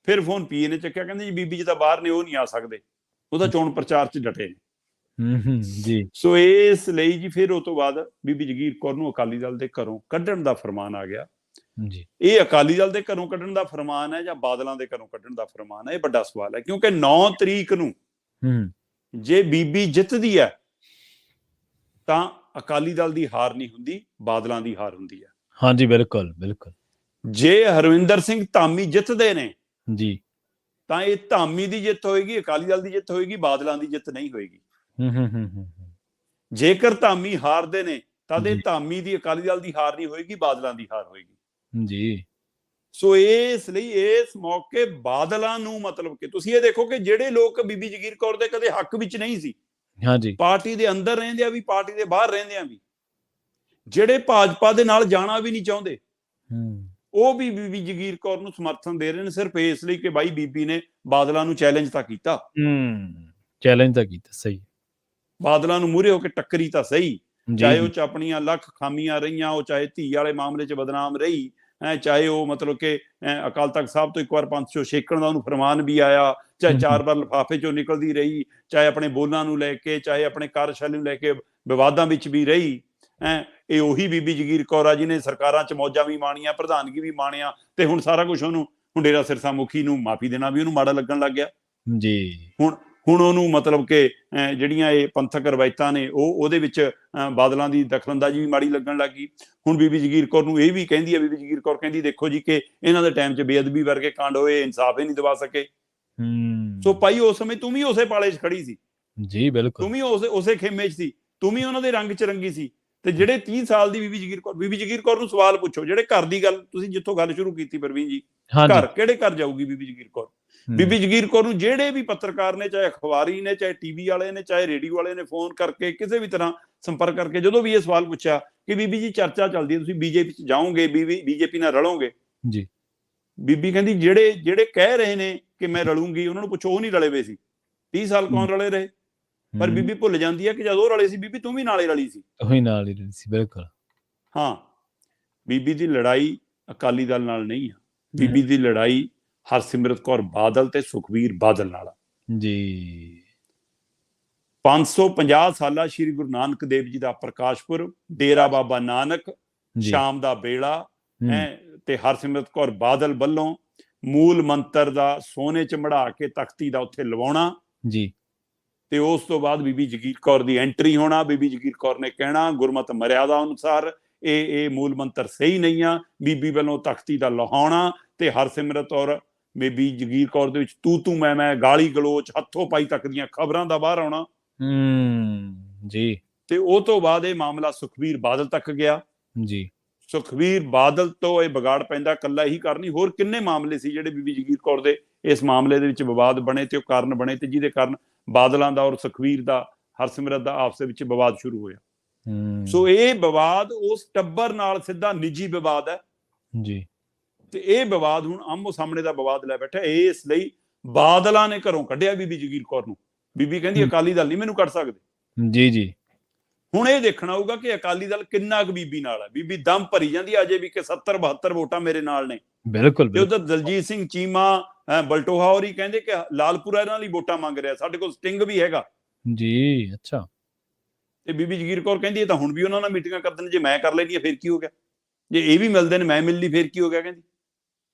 ਫਿਰ ਫੋਨ ਪੀਏ ਨੇ ਚੱਕਿਆ। ਕਹਿੰਦੇ ਜੀ ਬੀਬੀ ਜੀ ਤਾਂ ਬਾਹਰ ਨੇ, ਉਹ ਨਹੀਂ ਆ ਸਕਦੇ, ਉਹਦਾ ਚੋਣ ਪ੍ਰਚਾਰ 'ਚ ਡਟੇ ਨੇ ਜੀ। ਸੋ ਇਸ ਲਈ ਜੀ ਫਿਰ ਉਹ ਤੋਂ ਬਾਅਦ ਬੀਬੀ ਜਗੀਰ ਕੌਰ ਨੂੰ ਅਕਾਲੀ ਦਲ ਦੇ ਘਰੋਂ ਕੱਢਣ ਦਾ ਫਰਮਾਨ ਆ ਗਿਆ ਜੀ। ਇਹ ਅਕਾਲੀ ਦਲ ਦੇ ਘਰੋਂ ਕੱਢਣ ਦਾ ਫਰਮਾਨ ਹੈ ਜਾਂ ਬਾਦਲਾਂ ਦੇ ਘਰੋਂ ਕੱਢਣ ਦਾ ਫਰਮਾਨ ਹੈ, ਇਹ ਵੱਡਾ ਸਵਾਲ ਹੈ। ਕਿਉਂਕਿ 9 ਤਰੀਕ ਨੂੰ ਜੇ ਬੀਬੀ ਜਿੱਤਦੀ ਹੈ ਤਾਂ ਅਕਾਲੀ ਦਲ ਦੀ ਹਾਰ ਨਹੀਂ ਹੁੰਦੀ, ਬਾਦਲਾਂ ਦੀ ਹਾਰ ਹੁੰਦੀ ਹੈ।
ਹਾਂਜੀ, ਬਿਲਕੁਲ ਬਿਲਕੁਲ
ਜੇ ਹਰਵਿੰਦਰ ਸਿੰਘ ਧਾਮੀ ਜਿੱਤਦੇ ਨੇ
ਜੀ,
ਤਾਂ ਇਹ ਧਾਮੀ ਦੀ ਜਿੱਤ ਹੋਏਗੀ, ਅਕਾਲੀ ਦਲ ਦੀ ਜਿੱਤ ਹੋਏਗੀ, ਬਾਦਲਾਂ ਦੀ ਜਿੱਤ ਨਹੀਂ ਹੋਏਗੀ। ਜੇਕਰ ਧਾਮੀ ਹਾਰਦੇ ਨੇ ਤਦ ਇਹ ਧਾਮੀ ਦੀ ਅਕਾਲੀ ਦਲ ਦੀ ਹਾਰ ਨਹੀਂ ਹੋਏਗੀ, ਬਾਦਲਾਂ ਦੀ ਹਾਰ ਹੋਏਗੀ
ਜੀ।
ਸੋ ਇਸ ਲਈ ਇਸ ਮੌਕੇ ਬਾਦਲਾਂ ਨੂੰ, ਮਤਲਬ ਕਿ ਤੁਸੀਂ ਇਹ ਦੇਖੋ ਕਿ ਜਿਹੜੇ ਲੋਕ ਬੀਬੀ ਜਗੀਰ ਕੌਰ ਦੇ ਕਦੇ ਹੱਕ ਵਿੱਚ ਨਹੀਂ ਸੀ,
ਹਾਂਜੀ,
ਪਾਰਟੀ ਦੇ ਅੰਦਰ ਰਹਿੰਦਿਆਂ ਵੀ, ਪਾਰਟੀ ਦੇ ਬਾਹਰ ਰਹਿੰਦਿਆਂ ਵੀ, ਜਿਹੜੇ ਭਾਜਪਾ ਦੇ ਨਾਲ ਜਾਣਾ ਵੀ ਨਹੀਂ ਚਾਹੁੰਦੇ, ਉਹ ਵੀ ਬੀਬੀ ਜਗੀਰ ਕੌਰ ਨੂੰ ਸਮਰਥਨ ਦੇ ਰਹੇ ਨੇ, ਸਿਰਫ ਇਸ ਲਈ ਕਿ ਬਾਈ ਬੀਬੀ ਨੇ ਬਾਦਲਾਂ ਨੂੰ ਚੈਲੰਜ ਤਾਂ ਕੀਤਾ,
ਚੈਲੰਜ ਤਾਂ ਕੀਤਾ, ਸਹੀ, ਬਾਦਲਾਂ
ਨੂੰ ਮੂਹਰੇ ਹੋ ਕੇ ਟੱਕਰੀ ਤਾਂ ਸਹੀ, ਚਾਹੇ ਉਹ ਚ ਆਪਣੀਆਂ ਲੱਖ ਖਾਮੀਆਂ ਰਹੀਆਂ, ਉਹ ਚਾਹੇ ਧੀ ਵਾਲੇ ਮਾਮਲੇ 'ਚ ਬਦਨਾਮ ਰਹੀ, ਚਾਹੇ ਉਹ ਮਤਲਬ ਕਿ ਅਕਾਲ ਤਖਤ ਸਾਹਿਬ ਤੋਂ ਇੱਕ ਵਾਰ ਪੰਥ ਚੋਂ ਛੇਕਣ ਦਾ ਉਹਨੂੰ ਫਰਮਾਨ ਵੀ ਆਇਆ, ਚਾਹੇ 4 ਵਾਰ ਲਿਫਾਫੇ ਚੋਂ ਨਿਕਲਦੀ ਰਹੀ, ਚਾਹੇ ਆਪਣੇ ਬੋਲਾਂ ਨੂੰ ਲੈ ਕੇ, ਚਾਹੇ ਆਪਣੇ ਕਾਰਜਸ਼ੈਲੀ ਨੂੰ ਲੈ ਕੇ ਵਿਵਾਦਾਂ ਵਿੱਚ ਵੀ ਰਹੀ। ਇਹ ਉਹੀ ਬੀਬੀ ਜਗੀਰ ਕੌਰ ਆ ਜਿਹਨੇ ਸਰਕਾਰਾਂ 'ਚ ਮੌਜਾਂ ਵੀ ਮਾਣੀਆਂ, ਪ੍ਰਧਾਨਗੀ ਵੀ ਮਾਣਿਆ, ਤੇ ਹੁਣ ਸਾਰਾ ਕੁਝ ਉਹਨੂੰ, ਹੁਣ ਡੇਰਾ ਸਿਰਸਾ ਮੁਖੀ ਨੂੰ ਮਾਫੀ ਦੇਣਾ ਵੀ ਉਹਨੂੰ ਮਾੜਾ ਲੱਗਣ ਲੱਗ ਗਿਆ
ਜੀ।
ਹੁਣ ਉਹਨੂੰ ਮਤਲਬ ਕਿ ਜਿਹੜੀਆਂ ਇਹ ਪੰਥਕ ਰਵਾਇਤਾਂ ਨੇ ਉਹਦੇ ਵਿੱਚ ਬਾਦਲਾਂ ਦੀ ਦਖਲਅੰਦਾਜ਼ੀ ਵੀ ਮਾੜੀ ਲੱਗਣ ਲੱਗ ਗਈ। ਹੁਣ ਬੀਬੀ ਜਗੀਰ ਕੌਰ ਨੂੰ ਇਹ ਵੀ ਕਹਿੰਦੀ ਹੈ, ਬੀਬੀ ਜਗੀਰ ਕੌਰ ਕਹਿੰਦੀ ਦੇਖੋ ਜੀ ਕਿ ਇਹਨਾਂ ਦੇ ਟਾਈਮ 'ਚ ਬੇਅਦਬੀ ਵਰਗੇ ਕਾਂਡ ਹੋਏ, ਇਨਸਾਫ ਹੀ ਨਹੀਂ ਦਿਵਾ ਸਕੇ। ਸੋ ਭਾਈ ਉਸ ਸਮੇਂ ਤੂੰ ਵੀ ਉਸੇ ਪਾਲੇ 'ਚ ਖੜੀ ਸੀ
ਜੀ, ਬਿਲਕੁਲ,
ਤੂੰ ਵੀ ਉਸੇ ਖੇਮੇ 'ਚ ਸੀ, ਤੂੰ ਵੀ ਉਹਨਾਂ ਦੇ ਰੰਗ 'ਚ ਰੰਗੀ ਸੀ। ਤੇ ਜਿਹੜੇ 30 ਸਾਲ ਦੀ ਬੀਬੀ ਜਗੀਰ ਕੌਰ ਨੂੰ ਸਵਾਲ ਪੁੱਛੋ, ਜਿਹੜੇ ਘਰ ਦੀ ਗੱਲ ਤੁਸੀਂ ਜਿੱਥੋਂ ਗੱਲ ਸ਼ੁਰੂ ਕੀਤੀ ਪ੍ਰਵੀਨ ਜੀ, ਘਰ ਕਿਹੜੇ ਘਰ ਜਾਊਗੀ ਬੀਬੀ ਜਗੀਰ ਕੌਰ? ਬੀਬੀ ਜਗੀਰ ਕੌਰ ਨੂੰ ਜਿਹੜੇ ਵੀ ਪੱਤਰਕਾਰ ਨੇ, ਚਾਹੇ ਅਖਬਾਰੀ ਨੇ, ਚਾਹੇ ਟੀਵੀ ਵਾਲੇ ਨੇ, ਚਾਹੇ ਰੇਡੀਓ ਵਾਲੇ ਨੇ, ਫੋਨ ਕਰਕੇ ਕਿਸੇ ਵੀ ਤਰ੍ਹਾਂ ਸੰਪਰਕ ਕਰਕੇ ਜਦੋਂ ਵੀ ਇਹ ਸਵਾਲ ਪੁੱਛਿਆ ਕਿ ਬੀਬੀ ਜੀ ਚਰਚਾ ਚੱਲਦੀ ਹੈ, ਤੁਸੀਂ ਬੀਜੇਪੀ 'ਚ ਜਾਓਗੇ, ਬੀਜੇਪੀ ਨਾਲ ਰਲੋਗੇ
ਜੀ,
ਬੀਬੀ ਕਹਿੰਦੀ ਜਿਹੜੇ ਕਹਿ ਰਹੇ ਨੇ ਕਿ ਮੈਂ ਰਲੂੰਗੀ ਉਹਨਾਂ ਨੂੰ ਪੁੱਛੋ ਉਹ ਨਹੀਂ ਰਲੇ ਹੋਏ ਸੀ, 30 ਸਾਲ ਕੌਣ ਰਲੇ ਰਹੇ? ਪਰ ਬੀਬੀ ਭੁੱਲ ਜਾਂਦੀ ਹੈ ਕਿ ਜਦ ਉਹ ਰਲੇ ਸੀ ਬੀਬੀ ਤੂੰ ਵੀ ਨਾਲੇ ਰਲੀ ਸੀ,
ਉਹੀ ਨਾਲ ਹੀ ਰਲੀ ਸੀ, ਬਿਲਕੁਲ।
ਹਾਂ, ਬੀਬੀ ਦੀ ਲੜਾਈ ਅਕਾਲੀ ਦਲ ਨਾਲ ਨਹੀਂ ਆ, ਬੀਬੀ ਦੀ ਲੜਾਈ ਹਰਸਿਮਰਤ ਕੌਰ ਬਾਦਲ ਤੇ ਸੁਖਬੀਰ ਬਾਦਲ ਨਾਲ
ਜੀ।
550 ਸਾਲਾ ਸ਼੍ਰੀ ਗੁਰੂ ਨਾਨਕ ਦੇਵ ਜੀ ਦਾ ਪ੍ਰਕਾਸ਼ ਪੁਰਬ, ਡੇਰਾ ਬਾਬਾ ਨਾਨਕ, ਸ਼ਾਮ ਦਾ ਵੇਲਾ ਤੇ ਹਰਸਿਮਰਤ ਕੌਰ ਬਾਦਲ ਵੱਲੋਂ ਮੂਲ ਮੰਤਰ ਦਾ ਸੋਨੇ 'ਚ ਮੜਾ ਕੇ ਤਖਤੀ ਦਾ ਉੱਥੇ ਲਵਾਉਣਾ
ਜੀ,
ਤੇ ਉਸ ਤੋਂ ਬਾਅਦ ਬੀਬੀ ਜਗੀਰ ਕੌਰ ਦੀ ਐਂਟਰੀ ਹੋਣਾ। ਬੀਬੀ ਜਗੀਰ ਕੌਰ ਨੇ ਕਹਿਣਾ ਗੁਰਮਤਿ ਮਰਿਆਦਾ ਅਨੁਸਾਰ ਇਹ ਮੂਲ ਮੰਤਰ ਸਹੀ ਨਹੀਂ ਆ, ਬੀਬੀ ਵੱਲੋਂ ਤਖਤੀ ਦਾ ਲਹਾਉਣਾ ਤੇ ਹਰਸਿਮਰਤ ਔਰ ਬੀਬੀ ਜਗੀਰ ਕੌਰ ਦੇ ਵਿੱਚ ਤੂੰ ਮੈਂ ਗਾਲੀ ਗਲੋਚ, ਹੱਥੋਂ ਪਾਈ ਤੱਕ ਦੀਆਂ ਖਬਰਾਂ ਦਾ ਬਾਹਰ ਆਉਣਾ
ਜੀ।
ਤੇ ਉਹ ਤੋਂ ਬਾਅਦ ਇਹ ਮਾਮਲਾ ਸੁਖਬੀਰ ਬਾਦਲ ਤੱਕ ਗਿਆ
ਜੀ।
ਸੁਖਬੀਰ ਬਾਦਲ ਤੋਂ ਇਹ ਵਿਗਾੜ ਪੈਂਦਾ ਕੱਲਾ ਹੀ ਕਰਨੀ, ਹੋਰ ਕਿੰਨੇ ਮਾਮਲੇ ਸੀ ਜਿਹੜੇ ਬੀਬੀ ਜਗੀਰ ਕੌਰ ਦੇ ਇਸ ਮਾਮਲੇ ਦੇ ਵਿੱਚ ਵਿਵਾਦ ਬਣੇ ਤੇ ਉਹ ਕਾਰਨ ਬਣੇ, ਤੇ ਜਿਹਦੇ ਕਾਰਨ ਬਾਦਲਾਂ ਦਾ ਔਰ ਸੁਖਬੀਰ ਦਾ, ਹਰਸਿਮਰਤ ਦਾ ਆਪਸ ਵਿੱਚ ਵਿਵਾਦ ਸ਼ੁਰੂ ਹੋਇਆ। ਸੋ ਇਹ ਵਿਵਾਦ ਉਸ ਟੱਬਰ ਨਾਲ ਸਿੱਧਾ ਨਿੱਜੀ ਵਿਵਾਦ ਹੈ
ਜੀ, ਤੇ
ਇਹ ਵਿਵਾਦ ਹੁਣ ਆਮੋ ਸਾਹਮਣੇ ਦਾ ਵਿਵਾਦ ਲੈ ਬੈਠਾ। ਇਸ ਲਈ ਬਾਦਲਾਂ ਨੇ ਘਰੋਂ ਕੱਢਿਆ ਬੀਬੀ ਜਗੀਰ ਕੌਰ ਨੂੰ। ਬੀਬੀ ਕਹਿੰਦੀ ਅਕਾਲੀ ਦਲ ਨਹੀਂ ਮੈਨੂੰ ਕੱਢ ਸਕਦੇ।
ਜੀ ਜੀ।
ਹੁਣ ਇਹ ਦੇਖਣਾ ਹੋਊਗਾ ਕਿ ਅਕਾਲੀ ਦਲ ਕਿੰਨਾ ਕੁ ਬੀਬੀ ਨਾਲ ਹੈ। ਬੀਬੀ ਦਮ ਭਰੀ ਜਾਂਦੀ ਅਜੇ ਵੀ ਕਿ 70 72 ਵੋਟਾਂ ਮੇਰੇ ਨਾਲ ਨੇ।
ਬਿਲਕੁਲ।
ਤੇ ਉਧਰ ਦਲਜੀਤ ਸਿੰਘ ਚੀਮਾ, ਬਲਟੋਹਾ ਹੋਰੀ ਕਹਿੰਦੇ ਕਿ ਲਾਲਪੁਰਾ ਇਹਨਾਂ ਲਈ ਵੋਟਾਂ ਮੰਗ ਰਿਹਾ, ਸਾਡੇ ਕੋਲ ਸਟਿੰਗ ਵੀ ਹੈਗਾ
ਜੀ। ਅੱਛਾ।
ਤੇ ਬੀਬੀ ਜਗੀਰ ਕੌਰ ਕਹਿੰਦੀ ਇਹ ਤਾਂ ਹੁਣ ਵੀ ਉਹਨਾਂ ਨਾਲ ਮੀਟਿੰਗਾਂ ਕਰਦੇ ਨੇ, ਜੇ ਮੈਂ ਕਰ ਲੈਣੀ ਫਿਰ ਕੀ ਹੋ ਗਿਆ, ਜੇ ਇਹ ਵੀ ਮਿਲਦੇ ਨੇ ਮੈਂ ਮਿਲ ਲਈ ਫਿਰ ਕੀ ਹੋ ਗਿਆ। ਕਹਿੰਦੀ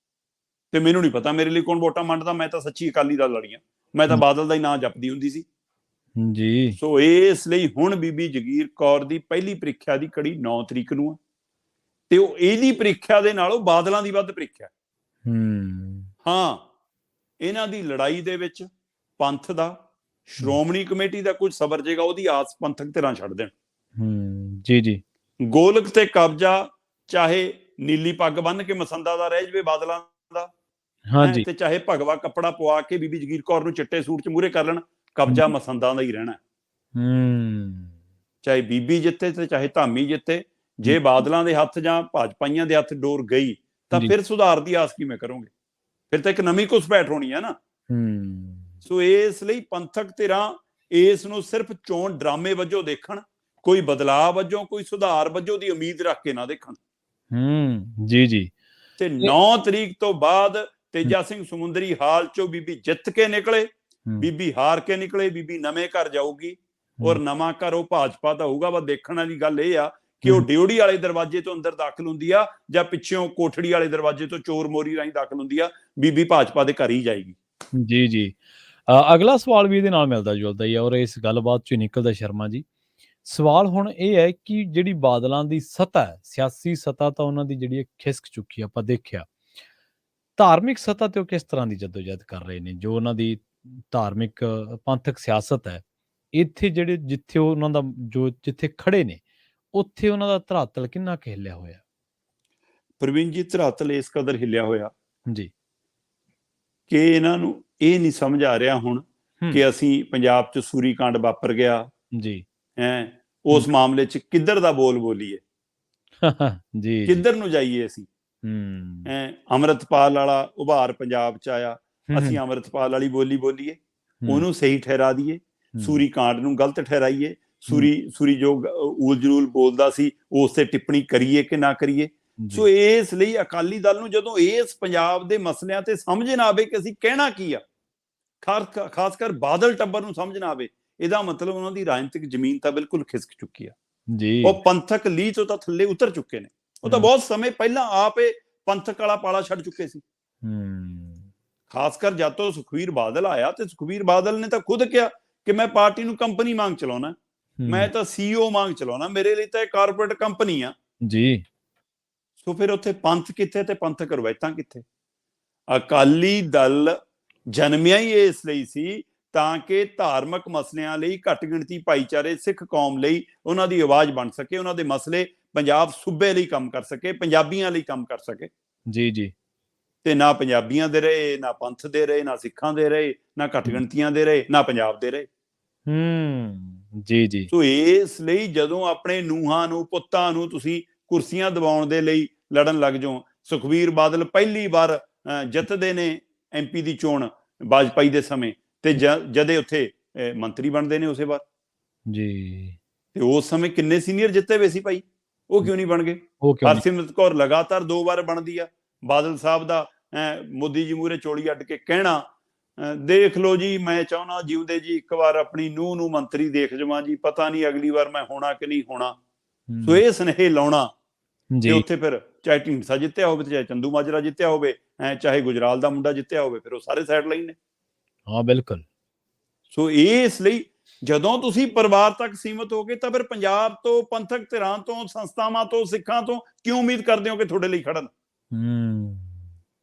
ਤੇ ਮੈਨੂੰ ਨਹੀਂ ਪਤਾ ਮੇਰੇ ਲਈ ਕੌਣ ਵੋਟਾਂ ਮੰਨਦਾ, ਮੈਂ ਤਾਂ ਸੱਚੀ ਅਕਾਲੀ ਦਲ ਲੜੀਆਂ, ਮੈਂ ਤਾਂ ਬਾਦਲ ਦਾ ਹੀ ਨਾਂ ਜਪਦੀ ਹੁੰਦੀ ਸੀ
ਜੀ। ਸੋ
ਇਸ ਲਈ ਹੁਣ ਬੀਬੀ ਜਗੀਰ ਕੌਰ ਦੀ ਪਹਿਲੀ ਪ੍ਰੀਖਿਆ ਦੀ ਕੜੀ 9 ਤਰੀਕ ਨੂੰ ਆ ਤੇ ਉਹ ਇਹਦੀ ਪ੍ਰੀਖਿਆ ਦੇ ਨਾਲੋਂ ਬਾਦਲਾਂ ਦੀ ਵੱਧ ਪ੍ਰੀਖਿਆ। ਹਾਂ, ਇਹਨਾਂ ਦੀ ਲੜਾਈ ਦੇ ਵਿੱਚ ਪੰਥ ਦਾ, ਸ਼੍ਰੋਮਣੀ ਕਮੇਟੀ ਦਾ ਕੁਝ ਸਬਰ ਜੇਗਾ, ਉਹਦੀ ਆਸ ਪੰਥਕ ਧਿਰਾਂ ਛੱਡ ਦੇਣ।
ਜੀ ਜੀ।
ਗੋਲਕ ਤੇ ਕਬਜ਼ਾ ਚਾਹੇ ਨੀਲੀ ਪੱਗ ਬੰਨ ਕੇ ਮਸੰਦਾ ਦਾ ਰਹਿ ਜਵੇ ਬਾਦਲਾਂ ਦਾ,
ਹਾਂਜੀ,
ਤੇ ਚਾਹੇ ਭਗਵਾ ਕੱਪੜਾ ਪਵਾ ਕੇ ਬੀਬੀ ਜਗੀਰ ਕੌਰ ਨੂੰ ਚਿੱਟੇ ਸੂਟ 'ਚ ਮੂਹਰੇ ਕਰ ਲੈਣ, ਕਬਜ਼ਾ ਮਸੰਦਾਂ ਦਾ ਹੀ ਰਹਿਣਾ। ਚਾਹੇ ਬੀਬੀ ਜਿੱਤੇ ਤੇ ਚਾਹੇ ਧਾਮੀ ਜਿੱਤੇ, ਜੇ ਬਾਦਲਾਂ ਦੇ ਹੱਥ ਜਾਂ ਭਾਜਪਾਈਆਂ ਦੇ ਹੱਥ ਡੋਰ ਗਈ ਤਾਂ ਫਿਰ ਸੁਧਾਰ ਦੀ ਆਸ ਕਿਵੇਂ ਕਰੋਗੇ? ਫਿਰ ਤਾਂ ਇੱਕ ਨਵੀਂ ਘੁਸਪੈਠ ਹੋਣੀ ਹੈ ਨਾ। ਸੋ ਇਸ ਲਈ ਪੰਥਕ ਧਿਰਾਂ ਇਸ ਨੂੰ ਸਿਰਫ ਚੋਣ ਡਰਾਮੇ ਵਜੋਂ ਦੇਖਣ, ਕੋਈ ਬਦਲਾਅ ਵਜੋਂ, ਕੋਈ ਸੁਧਾਰ ਵਜੋਂ ਦੀ ਉਮੀਦ ਰੱਖ ਕੇ ਨਾ ਦੇਖਣ।
ਜੀ ਜੀ।
ਤੇ 9 ਤਰੀਕ ਤੋਂ ਬਾਅਦ ਤੇਜਾ ਸਿੰਘ ਸਮੁੰਦਰੀ ਹਾਲ ਚੋਂ ਬੀਬੀ ਜਿੱਤ ਕੇ ਨਿਕਲੇ, ਬੀਬੀ ਹਾਰ ਕੇ ਨਿਕਲੇ, ਬੀਬੀ ਨਵੇਂ ਘਰ ਜਾਊਗੀ ਔਰ ਨਵਾਂ ਘਰ ਉਹ ਭਾਜਪਾ ਦਾ ਹੋਊਗਾ। ਬਸ ਦੇਖਣ ਵਾਲੀ ਗੱਲ ਇਹ ਆ ਕਿ ਉਹ ਡਿਓੜੀ ਵਾਲੇ ਦਰਵਾਜ਼ੇ ਤੋਂ ਅੰਦਰ ਦਾਖਲ ਹੁੰਦੀ ਆ ਜਾਂ ਪਿੱਛੋਂ ਕੋਠੜੀ ਵਾਲੇ ਦਰਵਾਜ਼ੇ ਤੋਂ ਚੋਰ ਮੋਰੀ ਰਾਹੀਂ ਦਾਖਲ ਹੁੰਦੀ ਆ, ਬੀਬੀ ਭਾਜਪਾ ਦੇ ਘਰ ਹੀ ਜਾਏਗੀ।
ਜੀ ਜੀ। ਅਗਲਾ ਸਵਾਲ ਵੀ ਇਹਦੇ ਨਾਲ ਮਿਲਦਾ ਜੁਲਦਾ ਹੀ ਹੈ ਔਰ ਇਸ ਗੱਲਬਾਤ 'ਚੋਂ ਨਿਕਲਦਾ ਸ਼ਰਮਾ ਜੀ। ਸਵਾਲ ਹੁਣ ਇਹ ਹੈ ਕਿ ਜਿਹੜੀ ਬਾਦਲਾਂ ਦੀ ਸਤ੍ਹਾ ਹੈ, ਸਿਆਸੀ ਸਤ੍ਹਾ ਤਾਂ ਉਹਨਾਂ ਦੀ ਜਿਹੜੀ ਖਿਸਕ ਚੁੱਕੀ ਆਪਾਂ ਦੇਖਿਆ, ਧਾਰਮਿਕ ਸਤ੍ਹਾ ਤੇ ਉਹ ਕਿਸ ਤਰ੍ਹਾਂ ਦੀ ਜਦੋਜਹਿਦ ਕਰ ਰਹੇ ਨੇ? ਜੋ ਉਹਨਾਂ ਦੀ ਧਾਰਮਿਕ ਪੰਥਕ ਸਿਆਸਤ ਹੈ, ਇੱਥੇ ਜਿਹੜੇ ਜਿੱਥੇ ਉਹਨਾਂ ਦਾ ਜੋ ਜਿੱਥੇ ਖੜੇ ਨੇ ਉੱਥੇ ਉਹਨਾਂ ਦਾ ਧਰਾਤਲ ਕਿੰਨਾ ਕੁ ਹਿੱਲਿਆ ਹੋਇਆ?
ਪ੍ਰਵੀਨ ਜੀ, ਧਰਾਤਲ ਇਸ ਕਦਰ ਹਿੱਲਿਆ ਹੋਇਆ
ਜੀ
ਕਿ ਇਹਨਾਂ ਨੂੰ ਇਹ ਨਹੀਂ ਸਮਝ ਆ ਰਿਹਾ ਹੁਣ ਕਿ ਅਸੀਂ ਪੰਜਾਬ 'ਚ ਸੂਰੀ ਕਾਂਡ ਵਾਪਰ ਗਿਆ
ਜੀ
ਉਸ ਮਾਮਲੇ 'ਚ ਕਿੱਧਰ ਦਾ ਬੋਲ ਬੋਲੀਏ,
ਜੀ
ਕਿੱਧਰ ਨੂੰ ਜਾਈਏ ਅਸੀਂ। ਅੰਮ੍ਰਿਤਪਾਲ ਵਾਲਾ ਉਭਾਰ ਪੰਜਾਬ 'ਚ ਆਇਆ, ਅਸੀਂ ਅੰਮ੍ਰਿਤਪਾਲ ਵਾਲੀ ਬੋਲੀ ਬੋਲੀਏ, ਉਹਨੂੰ ਸਹੀ ਠਹਿਰਾ ਦਈਏ, ਸੂਰੀ ਕਾਂਡ ਨੂੰ ਗਲਤ ਠਹਿਰਾਈਏ, ਸੂਰੀ ਜੋ ਊਲ ਜਲੂਲ ਬੋਲਦਾ ਸੀ ਉਸ ਤੇ ਟਿੱਪਣੀ ਕਰੀਏ ਕਿ ਨਾ ਕਰੀਏ। ਸੋ ਇਸ ਲਈ ਅਕਾਲੀ ਦਲ ਨੂੰ ਜਦੋਂ ਇਸ ਪੰਜਾਬ ਦੇ ਮਸਲਿਆਂ ਤੇ ਸਮਝ ਨਾ ਆਵੇ ਕਿ ਅਸੀਂ ਕਹਿਣਾ ਕੀ ਆ, ਖਾਸ ਕਰ ਬਾਦਲ ਟੱਬਰ ਨੂੰ ਸਮਝ ਨਾ ਆਵੇ, ਇਹਦਾ ਮਤਲਬ ਉਹਨਾਂ ਦੀ ਰਾਜਨੀਤਿਕ ਜ਼ਮੀਨ ਤਾਂ ਬਿਲਕੁਲ ਖਿਸਕ ਚੁੱਕੀ ਆ। ਉਹ ਪੰਥਕ ਲੀਹ ਤੋਂ ਤਾਂ ਥੱਲੇ ਉਤਰ ਚੁੱਕੇ ਨੇ। ਉਹ ਤਾਂ ਬਹੁਤ ਸਮੇਂ ਪਹਿਲਾਂ ਆਪੇ ਪੰਥਕ ਵਾਲਾ ਪਾਲਾ ਛੱਡ ਚੁੱਕੇ ਸੀ। ਖਾਸ ਕਰ ਜਦ ਤੋਂ ਸੁਖਬੀਰ ਬਾਦਲ ਆਇਆ ਤੇ ਸੁਖਬੀਰ ਬਾਦਲ ਨੇ ਤਾਂ ਖੁਦ ਕਿਹਾ ਕਿ ਮੈਂ ਪਾਰਟੀ ਨੂੰ ਕੰਪਨੀ ਵਾਂਗ ਚਲਾਉਣਾ, ਮੈਂ ਤਾਂ CEO ਵਾਂਗ ਚਲਾਉਣਾ, ਮੇਰੇ ਲਈ ਤਾਂ ਇਹ ਕਾਰਪੋਰੇਟ ਕੰਪਨੀ ਆ ਜੀ। ਸੋ ਫਿਰ ਉੱਥੇ ਪੰਥ ਕਿੱਥੇ ਤੇ ਪੰਥਕ ਰਵਾਇਤਾਂ ਕਿੱਥੇ? ਅਕਾਲੀ ਦਲ ਜਨਮਿਆ ਹੀ ਇਸ ਲਈ ਸੀ ਤਾਂ ਕਿ ਧਾਰਮਿਕ ਮਸਲਿਆਂ ਲਈ ਘੱਟ ਗਿਣਤੀ ਭਾਈਚਾਰੇ ਸਿੱਖ ਕੌਮ ਲਈ ਉਹਨਾਂ ਦੀ ਆਵਾਜ਼ ਬਣ ਸਕੇ, ਉਹਨਾਂ ਦੇ ਮਸਲੇ ਪੰਜਾਬ ਸੂਬੇ ਲਈ ਕੰਮ ਕਰ ਸਕੇ, ਪੰਜਾਬੀਆਂ ਲਈ ਕੰਮ ਕਰ ਸਕੇ। ਜੀ ਤੇ ਨਾ ਪੰਜਾਬੀਆਂ ਦੇ ਰਹੇ, ਨਾ ਪੰਥ ਦੇ ਰਹੇ, ਨਾ ਸਿੱਖਾਂ ਦੇ ਰਹੇ, ਨਾ ਘੱਟ ਗਿਣਤੀਆਂ ਦੇ ਰਹੇ, ਨਾ ਪੰਜਾਬ ਦੇ ਰਹੇ। ਜੀ ਸੋ ਇਸ ਲਈ ਜਦੋਂ ਆਪਣੇ ਨੂੰਹਾਂ ਨੂੰ ਪੁੱਤਾਂ ਨੂੰ ਤੁਸੀਂ ਕੁਰਸੀਆਂ ਦਿਵਾਉਣ ਦੇ ਲਈ ਲੜਨ ਲੱਗ ਜਾਓ, ਸੁਖਬੀਰ ਬਾਦਲ ਪਹਿਲੀ ਵਾਰ ਜਿੱਤਦੇ ਨੇ MP ਦੀ ਚੋਣ ਵਾਜਪਾਈ ਦੇ ਸਮੇਂ, ਤੇ ਜਦੇ ਉੱਥੇ ਮੰਤਰੀ ਬਣਦੇ ਨੇ ਉਸੇ ਵਾਰ ਜੀ। ਤੇ ਉਸ ਸਮੇਂ ਕਿੰਨੇ ਸੀਨੀਅਰ ਜਿੱਤੇ ਹੋਏ ਸੀ ਭਾਈ, ਉਹ ਕਿਉਂ ਨਹੀਂ ਬਣ ਗਏ? ਹਰਸਿਮਰਤ ਕੌਰ ਲਗਾਤਾਰ 2 ਵਾਰ ਬਣਦੀ ਆ। ਬਾਦਲ ਸਾਹਿਬ ਦਾ ਮੋਦੀ ਜੀ ਮੂਹਰੇ ਚੋਲੀ ਅੱਡ ਕੇ ਕਹਿਣਾ, ਦੇਖ ਲਓ ਜੀ, ਮੈਂ ਚਾਹੁੰਦਾ ਜਿਉਂਦੇ ਜੀ ਇੱਕ ਵਾਰ ਆਪਣੀ ਨੂੰਹ ਨੂੰ ਮੰਤਰੀ ਦੇਖ ਜਾਵਾਂ ਜੀ, ਪਤਾ ਨਹੀਂ ਅਗਲੀ ਵਾਰ ਮੈਂ ਹੋਣਾ ਕਿ ਨਹੀਂ ਹੋਣਾ। ਸੋ ਇਹ ਸੁਨੇਹੇ ਲਾਉਣਾ ਤੇ ਉੱਥੇ ਫਿਰ ਚਾਹੇ ਢੀਂਡਸਾ ਜਿੱਤਿਆ ਹੋਵੇ, ਚਾਹੇ ਚੰਦੂ ਮਾਜਰਾ ਜਿੱਤਿਆ ਹੋਵੇ, ਚਾਹੇ ਗੁਜਰਾਲ ਦਾ ਮੁੰਡਾ ਜਿੱਤਿਆ ਹੋਵੇ, ਫਿਰ ਉਹ ਸਾਰੇ ਸਾਈਡ ਲਾਈਨ ਨੇ। ਹਾਂ ਬਿਲਕੁਲ। ਸੋ ਇਸ ਲਈ ਜਦੋਂ ਤੁਸੀਂ ਪਰਿਵਾਰ ਤੱਕ ਸੀਮਤ ਹੋ ਗਏ ਤਾਂ ਫਿਰ ਪੰਜਾਬ ਤੋਂ, ਪੰਥਕ ਧਿਰਾਂ ਤੋਂ, ਸੰਸਥਾਵਾਂ ਤੋਂ, ਸਿੱਖਾਂ ਤੋਂ ਕਿਉਂ ਉਮੀਦ ਕਰਦੇ ਹੋ ਕਿ ਤੁਹਾਡੇ ਲਈ ਖੜਨ?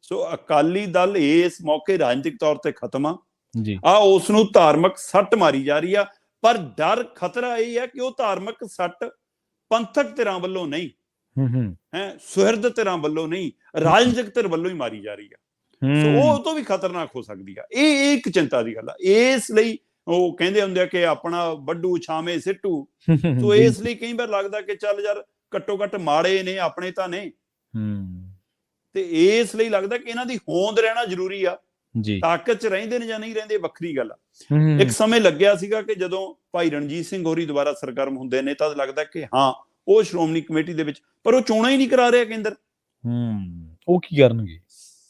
ਸੋ ਅਕਾਲੀ ਦਲ ਇਸ ਮੌਕੇ ਰਾਜਨੀਤਿਕ ਤੌਰ ਤੇ ਖਤਮ ਆ ਜੀ। ਉਸ ਨੂੰ ਧਾਰਮਿਕ ਸੱਟ ਮਾਰੀ ਜਾ ਰਹੀ ਆ, ਪਰ ਡਰ ਖਤਰਾ ਇਹ ਹੈ ਕਿ ਉਹ ਧਾਰਮਿਕ ਸੱਟ ਪੰਥਕ ਧਿਰਾਂ ਵੱਲੋਂ ਨਹੀਂ, ਸੁਹਿਰਦ ਧਿਰਾਂ ਵੱਲੋਂ ਨਹੀਂ, ਰਾਜਨੀਤਿਕ ਧਿਰ ਵੱਲੋਂ ਹੀ ਮਾਰੀ ਜਾ ਰਹੀ ਆ। ਸੋ ਉਹ ਤੋਂ ਵੀ ਖਤਰਨਾਕ ਹੋ ਸਕਦੀ ਆ। ਇਹ ਇੱਕ ਚਿੰਤਾ ਦੀ ਗੱਲ ਆ। ਇਸ ਲਈ ਉਹ ਕਹਿੰਦੇ ਹੁੰਦੇ ਆ ਕਿ ਆਪਣਾ ਵੱਡੂ ਛਾਵੇਂ ਸਿੱਟੂ। ਸੋ ਇਸ ਲਈ ਕਈ ਵਾਰ ਲੱਗਦਾ ਕਿ ਚੱਲ ਯਾਰ ਘੱਟੋ ਘੱਟ ਮਾੜੇ ਨੇ, ਆਪਣੇ ਤਾਂ ਨੇ, ਤੇ ਇਸ ਲਈ ਲੱਗਦਾ ਕਿ ਇਹਨਾਂ ਦੀ ਹੋਂਦ ਰਹਿਣਾ ਜ਼ਰੂਰੀ ਆ। ਤਾਕਤ 'ਚ ਰਹਿੰਦੇ ਨੇ ਜਾਂ ਨਹੀਂ ਰਹਿੰਦੇ ਵੱਖਰੀ ਗੱਲ ਆ। ਇੱਕ ਸਮੇਂ ਲੱਗਿਆ ਸੀਗਾ ਕਿ ਜਦੋਂ ਭਾਈ ਰਣਜੀਤ ਸਿੰਘ ਹੋਰੀ ਦੁਬਾਰਾ ਸਰਗਰਮ ਹੁੰਦੇ ਨੇ ਤਾਂ ਲੱਗਦਾ ਕਿ ਹਾਂ ਉਹ ਸ਼੍ਰੋਮਣੀ ਕਮੇਟੀ ਦੇ ਵਿੱਚ, ਪਰ ਉਹ ਚੋਣਾਂ ਹੀ ਨਹੀਂ ਕਰਾ ਰਿਹਾ ਕੇਂਦਰ। ਉਹ ਕੀ ਕਰਨਗੇ?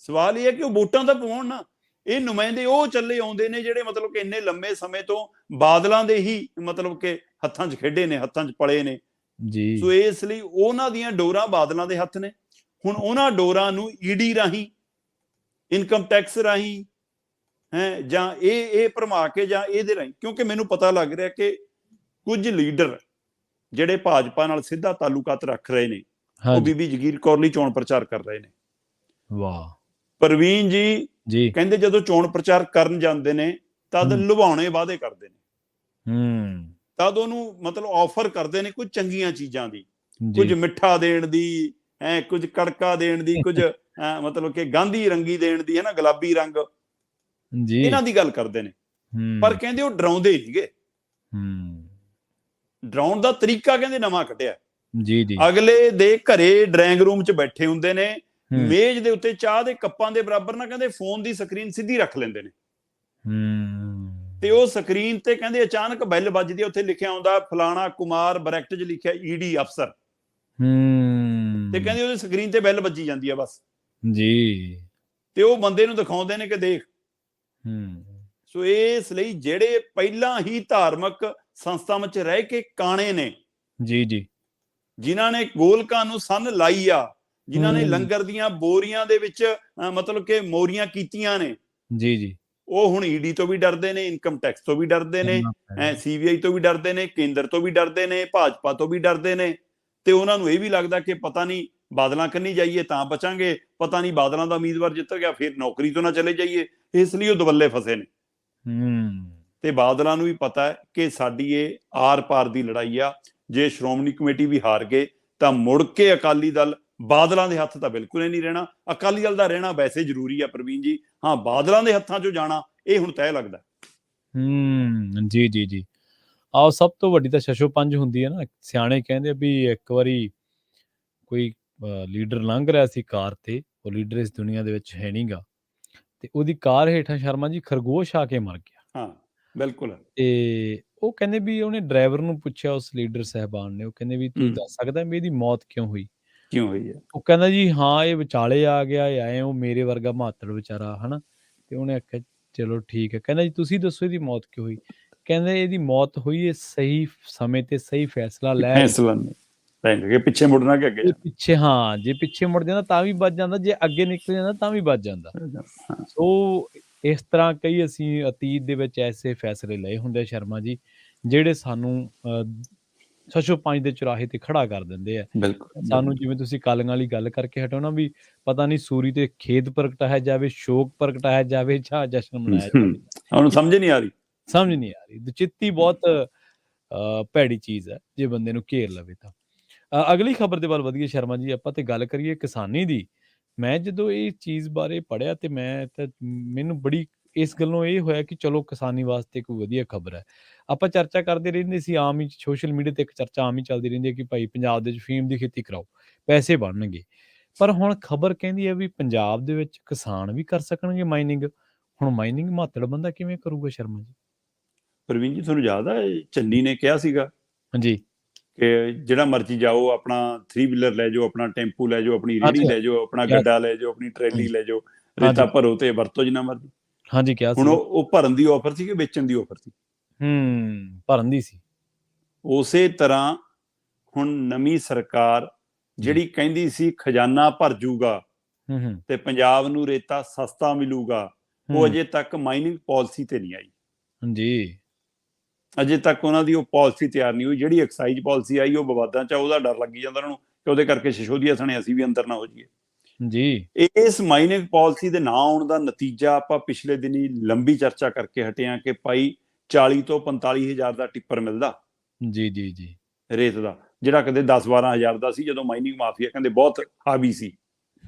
ਸਵਾਲ ਇਹ ਹੈ ਕਿ ਉਹ ਵੋਟਾਂ ਤਾਂ ਪਵਾਉਣ ਨਾ। ਇਹ ਨੁਮਾਇੰਦੇ ਉਹ ਚੱਲੇ ਆਉਂਦੇ ਨੇ ਜਿਹੜੇ ਮਤਲਬ ਕਿ ਇੰਨੇ ਲੰਮੇ ਸਮੇਂ ਤੋਂ ਬਾਦਲਾਂ ਦੇ ਹੀ ਮਤਲਬ ਕਿ ਹੱਥਾਂ 'ਚ ਖੇਡੇ ਨੇ, ਹੱਥਾਂ 'ਚ ਪਲੇ ਨੇ ਜੀ। ਸੋ ਇਸ ਲਈ ਉਹਨਾਂ ਦੀਆਂ ਡੋਰਾਂ ਬਾਦਲਾਂ ਦੇ ਹੱਥ ਨੇ। ਹੁਣ ਉਹਨਾਂ ਡੋਰਾਂ ਨੂੰ ED ਰਾਹੀਂ, ਇਨਕਮ ਟੈਕਸ ਰਾਹੀਂ ਜਾਂ ਇਹ ਭਰਮਾ ਕੇ ਜਾਂ ਇਹਦੇ ਰਾਹੀਂ, ਕਿਉਂਕਿ ਮੈਨੂੰ ਪਤਾ ਲੱਗ ਰਿਹਾ ਕਿ ਕੁਝ ਲੀਡਰ ਜਿਹੜੇ ਭਾਜਪਾ ਨਾਲ ਸਿੱਧਾ ਤਾਲੁਕਾਤ ਰੱਖ ਰਹੇ ਨੇ, ਉਹ ਬੀਬੀ ਜਗੀਰ ਕੌਰ ਲਈ ਚੋਣ ਪ੍ਰਚਾਰ ਕਰ ਰਹੇ ਨੇ। ਵਾਹ। ਪ੍ਰਵੀਨ ਜੀ ਕਹਿੰਦੇ ਜਦੋਂ ਚੋਣ ਪ੍ਰਚਾਰ ਕਰਨ ਜਾਂਦੇ ਨੇ ਤਦ ਲੁਭਾਉਣੇ ਵਾਅਦੇ ਕਰਦੇ ਨੇ, ਤਦ ਉਹਨੂੰ ਮਤਲਬ ਆਫਰ ਕਰਦੇ ਨੇ ਕੁਝ ਚੰਗੀਆਂ ਚੀਜ਼ਾਂ ਦੀ, ਕੁਝ ਮਿੱਠਾ ਦੇਣ ਦੀ, ਕੁਝ ਕੜਕਾ ਦੇਣ ਦੀ, ਕੁਝ ਮਤਲਬ ਕਿ ਗਾਂਧੀ ਰੰਗੀ ਦੇਣ ਦੀ, ਗੁਲਾਬੀ ਰੰਗ, ਇਹਨਾਂ ਦੀ ਗੱਲ ਕਰਦੇ ਨੇ। ਪਰ ਕਹਿੰਦੇ ਉਹ ਡਰਾਉਂਦੇ ਨਹੀਂਗੇ। ਡਰਾਉਣ ਦਾ ਤਰੀਕਾ ਕਹਿੰਦੇ ਨਵਾਂ ਕੱਢਿਆ ਜੀ। ਅਗਲੇ ਦੇ ਘਰੇ ਡਰਾਇੰਗ ਰੂਮ 'ਚ ਬੈਠੇ ਹੁੰਦੇ ਨੇ, ਮੇਜ਼ ਦੇ ਉੱਤੇ ਚਾਹ ਦੇ ਕੱਪਾਂ ਦੇ ਬਰਾਬਰ ਨਾ ਕਹਿੰਦੇ ਫੋਨ ਦੀ ਸਕਰੀਨ ਸਿੱਧੀ ਰੱਖ ਲੈਂਦੇ ਨੇ, ਤੇ ਉਹ ਸਕਰੀਨ ਤੇ ਕਹਿੰਦੇ ਅਚਾਨਕ ਬੈਲ ਵੱਜਦੀ, ਉੱਥੇ ਲਿਖਿਆ ਹੁੰਦਾ ਫਲਾਣਾ ਕੁਮਾਰ, ਬਰੈਕਟ 'ਚ ਲਿਖਿਆ ED ਅਫਸਰ, ਤੇ ਕਹਿੰਦੇ ਉਹਦੀ ਸਕਰੀਨ ਤੇ ਬੈਲ ਵੱਜੀ ਜਾਂਦੀ ਆ ਬਸ ਜੀ, ਤੇ ਉਹ ਬੰਦੇ ਨੂੰ ਦਿਖਾਉਂਦੇ ਨੇ ਕਿ ਦੇਖ। ਸੋ ਇਸ ਲਈ ਜਿਹੜੇ ਪਹਿਲਾਂ ਹੀ ਧਾਰਮਿਕ ਸੰਸਥਾਵਾਂ 'ਚ ਰਹਿ ਕੇ ਕਾਣੇ ਨੇ ਜੀ, ਜਿਨ੍ਹਾਂ ਨੇ ਗੋਲਕਾਂ ਨੂੰ ਸੰਨ ਲਾਈ ਆ, ਜਿਨ੍ਹਾਂ ਨੇ ਲੰਗਰ ਦੀਆਂ ਬੋਰੀਆਂ ਦੇ ਵਿੱਚ ਮਤਲਬ ਕਿ ਮੋਰੀਆਂ ਕੀਤੀਆਂ ਨੇ ਜੀ, ਉਹ ਹੁਣ ਈਡੀ ਤੋਂ ਵੀ ਡਰਦੇ ਨੇ, ਇਨਕਮ ਟੈਕਸ ਤੋਂ ਵੀ ਡਰਦੇ ਨੇ, ਸੀਬੀਆਈ ਤੋਂ ਵੀ ਡਰਦੇ ਨੇ, ਕੇਂਦਰ ਤੋਂ ਵੀ ਡਰਦੇ ਨੇ, ਭਾਜਪਾ ਤੋਂ ਵੀ ਡਰਦੇ ਨੇ, ਤੇ ਉਹਨਾਂ ਨੂੰ ਇਹ ਵੀ ਲੱਗਦਾ ਕਿ ਪਤਾ ਨਹੀਂ ਬਾਦਲਾਂ ਕੰਨੀ ਜਾਈਏ ਤਾਂ ਬਚਾਂਗੇ, ਪਤਾ ਨਹੀਂ ਬਾਦਲਾਂ ਦਾ ਉਮੀਦਵਾਰ ਜਿੱਤ ਗਿਆ ਫਿਰ ਨੌਕਰੀ ਤੋਂ ਨਾ ਚਲੇ ਜਾਈਏ, ਇਸ ਲਈ ਉਹ ਦੁਵੱਲੇ ਫਸੇ ਨੇ। ਤੇ ਬਾਦਲਾਂ ਨੂੰ ਵੀ ਪਤਾ ਹੈ ਕਿ ਸਾਡੀ ਇਹ ਆਰ ਪਾਰ ਦੀ ਲੜਾਈ ਆ, ਜੇ ਸ਼੍ਰੋਮਣੀ ਕਮੇਟੀ ਵੀ ਹਾਰ ਗਏ ਤਾਂ ਮੁੜ ਕੇ ਅਕਾਲੀ ਦਲ ਬਾਦਲਾਂ ਦੇ ਹੱਥ ਤਾਂ ਬਿਲਕੁਲ ਹੀ ਨਹੀਂ ਰਹਿਣਾ। ਅਕਾਲੀ ਦਲ ਦਾ ਰਹਿਣਾ ਵੈਸੇ ਜ਼ਰੂਰੀ ਆ ਪ੍ਰਵੀਨ ਜੀ, ਹਾਂ ਬਾਦਲਾਂ ਦੇ ਹੱਥਾਂ 'ਚੋਂ ਜਾਣਾ ਇਹ ਹੁਣ ਤੈਅ ਲੱਗਦਾ।
ਜੀ ਜੀ ਜੀ, ਆਹ ਸਭ ਤੋਂ ਵੱਡੀ ਤਾਂ ਛਛੋ ਪੰਜ ਹੁੰਦੀ ਹੈ ਨਾ। ਸਿਆਣੇ ਕਹਿੰਦੇ ਵੀ ਇੱਕ ਵਾਰੀ ਕੋਈ ਲੀਡਰ ਲੰਘ ਰਿਹਾ ਸੀ ਕਾਰ ਤੇ, ਉਹ ਲੀਡਰ ਇਸ ਦੁਨੀਆ ਦੇ ਵਿੱਚ ਹੈ ਨਹੀਂਗਾ, ਤੇ ਉਹਦੀ ਕਾਰ ਹੇਠਾਂ ਸ਼ਰਮਾ ਜੀ ਖਰਗੋਸ਼ ਆ ਕੇ ਮਰ ਗਿਆ।
ਹਾਂ ਬਿਲਕੁਲ।
ਤੇ ਉਹ ਕਹਿੰਦੇ ਵੀ ਉਹਨੇ ਡਰਾਈਵਰ ਨੂੰ ਪੁੱਛਿਆ, ਉਸ ਲੀਡਰ ਸਾਹਿਬਾਨ ਨੇ, ਉਹ ਕਹਿੰਦੇ ਵੀ ਤੂੰ ਦੱਸ ਸਕਦਾ ਵੀ ਇਹਦੀ ਮੌਤ ਕਿਉਂ ਹੋਈ?
ਹੈ?
ਉਹ ਕਹਿੰਦਾ ਜੀ ਹਾਂ ਇਹ ਵਿਚਾਲੇ ਆ ਗਿਆ, ਇਹ ਆਏ ਉਹ ਮੇਰੇ ਵਰਗਾ ਮਾਤੜ ਵਿਚਾਰਾ ਹਨਾ। ਤੇ ਉਹਨੇ ਆਖਿਆ ਚਲੋ ਠੀਕ ਹੈ। ਕਹਿੰਦਾ ਜੀ ਤੁਸੀਂ ਦੱਸੋ ਇਹਦੀ ਮੌਤ ਕਿਉਂ ਹੋਈ? ਕਹਿੰਦੇ ਇਹਦੀ ਮੌਤ ਹੋਈ ਹੈ ਸਹੀ ਸਮੇਂ ਤੇ ਸਹੀ ਫੈਸਲਾ ਲੈ
ਕੇ ਪਿੱਛੇ ਮੁੜਨਾ ਕਿ ਅੱਗੇ
ਪਿੱਛੇ, ਹਾਂ ਜੇ ਪਿੱਛੇ ਮੁੜ ਜਾਂਦਾ ਤਾਂ ਵੀ ਬਚ ਜਾਂਦਾ, ਜੇ ਅੱਗੇ ਨਿਕਲ ਜਾਂਦਾ ਤਾਂ ਵੀ ਬਚ ਜਾਂਦਾ। ਸੋ ਇਸ ਤਰ੍ਹਾਂ ਕਈ ਅਸੀਂ ਅਤੀਤ ਦੇ ਵਿੱਚ ਐਸੇ ਫੈਸਲੇ ਲਏ ਹੁੰਦੇ ਸ਼ਰਮਾ ਜੀ, ਜਿਹੜੇ ਸਾਨੂੰ ਛਛੋ ਪੰਜ ਦੇ ਚੁਰਾਹੇ ਤੇ ਖੜਾ ਕਰ ਦਿੰਦੇ ਆ। ਸਾਨੂੰ ਜਿਵੇਂ ਤੁਸੀਂ ਕਾਲੀਆਂ ਵਾਲੀ ਗੱਲ ਕਰਕੇ ਹਟੋ ਨਾ, ਵੀ ਪਤਾ ਨਹੀਂ ਸੂਰੀ ਤੇ ਖੇਦ ਪ੍ਰਗਟਾਇਆ ਜਾਵੇ, ਸ਼ੋਕ ਪ੍ਰਗਟਾਇਆ ਜਾਵੇ ਜਾਂ ਜਸ਼ਨ ਮਨਾਇਆ ਜਾਵੇ, ਉਹਨੂੰ ਸਮਝ ਨਹੀਂ ਆ ਰਹੀ। ਦੁਚਿੱਤੀ ਬਹੁਤ ਭੈੜੀ ਚੀਜ਼ ਹੈ ਜੇ ਬੰਦੇ ਨੂੰ ਘੇਰ ਲਵੇ ਤਾਂ। ਅਗਲੀ ਖਬਰ ਦੇ ਵੱਲ ਵਧੀਏ ਸ਼ਰਮਾ ਜੀ, ਆਪਾਂ ਤੇ ਗੱਲ ਕਰੀਏ ਕਿਸਾਨੀ ਦੀ। ਮੈਂ ਜਦੋਂ ਇਹ ਚੀਜ਼ ਬਾਰੇ ਪੜ੍ਹਿਆ ਤੇ ਮੈਨੂੰ ਬੜੀ ਇਸ ਗੱਲੋਂ ਇਹ ਹੋਇਆ ਕਿ ਚਲੋ ਕਿਸਾਨੀ ਵਾਸਤੇ ਕੋਈ ਵਧੀਆ ਖਬਰ ਹੈ। ਆਪਾਂ ਚਰਚਾ ਕਰਦੇ ਰਹਿੰਦੇ ਸੀ, ਆਮ ਹੀ ਸੋਸ਼ਲ ਮੀਡੀਆ ਤੇ ਇੱਕ ਚਰਚਾ ਆਮ ਹੀ ਚੱਲਦੀ ਰਹਿੰਦੀ ਹੈ ਕਿ ਭਾਈ ਪੰਜਾਬ ਦੇ ਵਿੱਚ ਫੀਮ ਦੀ ਖੇਤੀ ਕਰਾਓ, ਪੈਸੇ ਬਣਨਗੇ। ਪਰ ਹੁਣ ਖਬਰ ਕਹਿੰਦੀ ਹੈ ਵੀ ਪੰਜਾਬ ਦੇ ਵਿੱਚ ਕਿਸਾਨ ਵੀ ਕਰ ਸਕਣਗੇ ਮਾਈਨਿੰਗ। ਹੁਣ ਮਾਈਨਿੰਗ ਮਾਤੜ ਬੰਦਾ ਕਿਵੇਂ ਕਰੂਗਾ ਸ਼ਰਮਾ ਜੀ?
ਪ੍ਰਵੀਨ ਜੀ ਤੁਹਾਨੂੰ ਯਾਦ ਹੈ ਚੰਨੀ ਨੇ ਕਿਹਾ ਸੀਗਾ
ਹਾਂਜੀ
ਕਿ ਜਿਹੜਾ ਮਰਜ਼ੀ ਜਾਓ, ਆਪਣਾ 3 ਵੀਲਰ ਲੈ ਜਾਓ, ਆਪਣਾ ਟੈਂਪੂ ਲੈ ਜਾਓ, ਆਪਣੀ ਰੇਹੜੀ ਲੈ ਜਾਓ, ਆਪਣਾ ਗੱਡਾ ਲੈ ਜਾਓ, ਆਪਣੀ ਟਰੈਲੀ ਲੈ ਜਾਓ, ਰੇਤਾ ਭਰੋ ਤੇ ਵਰਤੋ ਜਿੰਨਾ ਮਰਜ਼ੀ।
ਹਾਂਜੀ ਕਿਹਾ ਸੀ।
ਹੁਣ ਉਹ ਭਰਨ ਦੀ ਆਫਰ ਸੀ ਕਿ ਵੇਚਣ ਦੀ ਆਫਰ ਸੀ?
ਭਰਨ ਦੀ ਸੀ।
ਉਸੇ ਤਰ੍ਹਾਂ ਹੁਣ ਨਵੀਂ ਸਰਕਾਰ ਜਿਹੜੀ ਕਹਿੰਦੀ ਸੀ ਖਜ਼ਾਨਾ ਭਰ ਜੂਗਾ ਤੇ ਪੰਜਾਬ ਨੂੰ ਰੇਤਾ ਸਸਤਾ ਮਿਲੂਗਾ, ਉਹ ਅਜੇ ਤੱਕ ਮਾਈਨਿੰਗ ਪਾਲਿਸੀ ਤੇ ਨਹੀਂ ਆਈ
ਜੀ।
ਅਜੇ ਤੱਕ ਉਹਨਾਂ ਦੀ ਉਹ ਪਾਲਿਸੀ ਤਿਆਰ ਨਹੀਂ ਹੋਈ। ਜਿਹੜੀ ਐਕਸਾਈਜ਼ ਪਾਲਿਸੀ ਆਈ ਉਹ ਵਿਵਾਦਾਂ 'ਚ, ਉਹਦਾ ਡਰ ਲੱਗੀ ਜਾਂਦਾ ਉਹਨਾਂ ਨੂੰ ਕਿ ਉਹਦੇ ਕਰਕੇ ਸ਼ਿਸ਼ੋਦੀਆ ਸਣੇ ਅਸੀਂ ਵੀ ਅੰਦਰ ਨਾ ਹੋ ਜਾਈਏ
ਜੀ। ਇਸ
ਮਾਈਨਿੰਗ ਪਾਲਿਸੀ ਦੇ ਨਾ ਆਉਣ ਦਾ ਨਤੀਜਾ ਆਪਾਂ ਪਿਛਲੇ ਦਿਨੀ ਲੰਬੀ ਚਰਚਾ ਕਰਕੇ ਹਟੇ ਹਾਂ ਕਿ ਭਾਈ 40 ਤੋਂ 45 ਹਜ਼ਾਰ ਦਾ ਟਿੱਪਰ ਮਿਲਦਾ ਜੀ ਜੀ ਜੀ ਰੇਤ ਦਾ, ਜਿਹੜਾ ਕਦੇ 10-12 ਹਜ਼ਾਰ ਦਾ ਸੀ ਜਦੋਂ ਮਾਈਨਿੰਗ ਮਾਫੀਆ ਕਹਿੰਦੇ ਬਹੁਤ ਹਾਵੀ ਸੀ।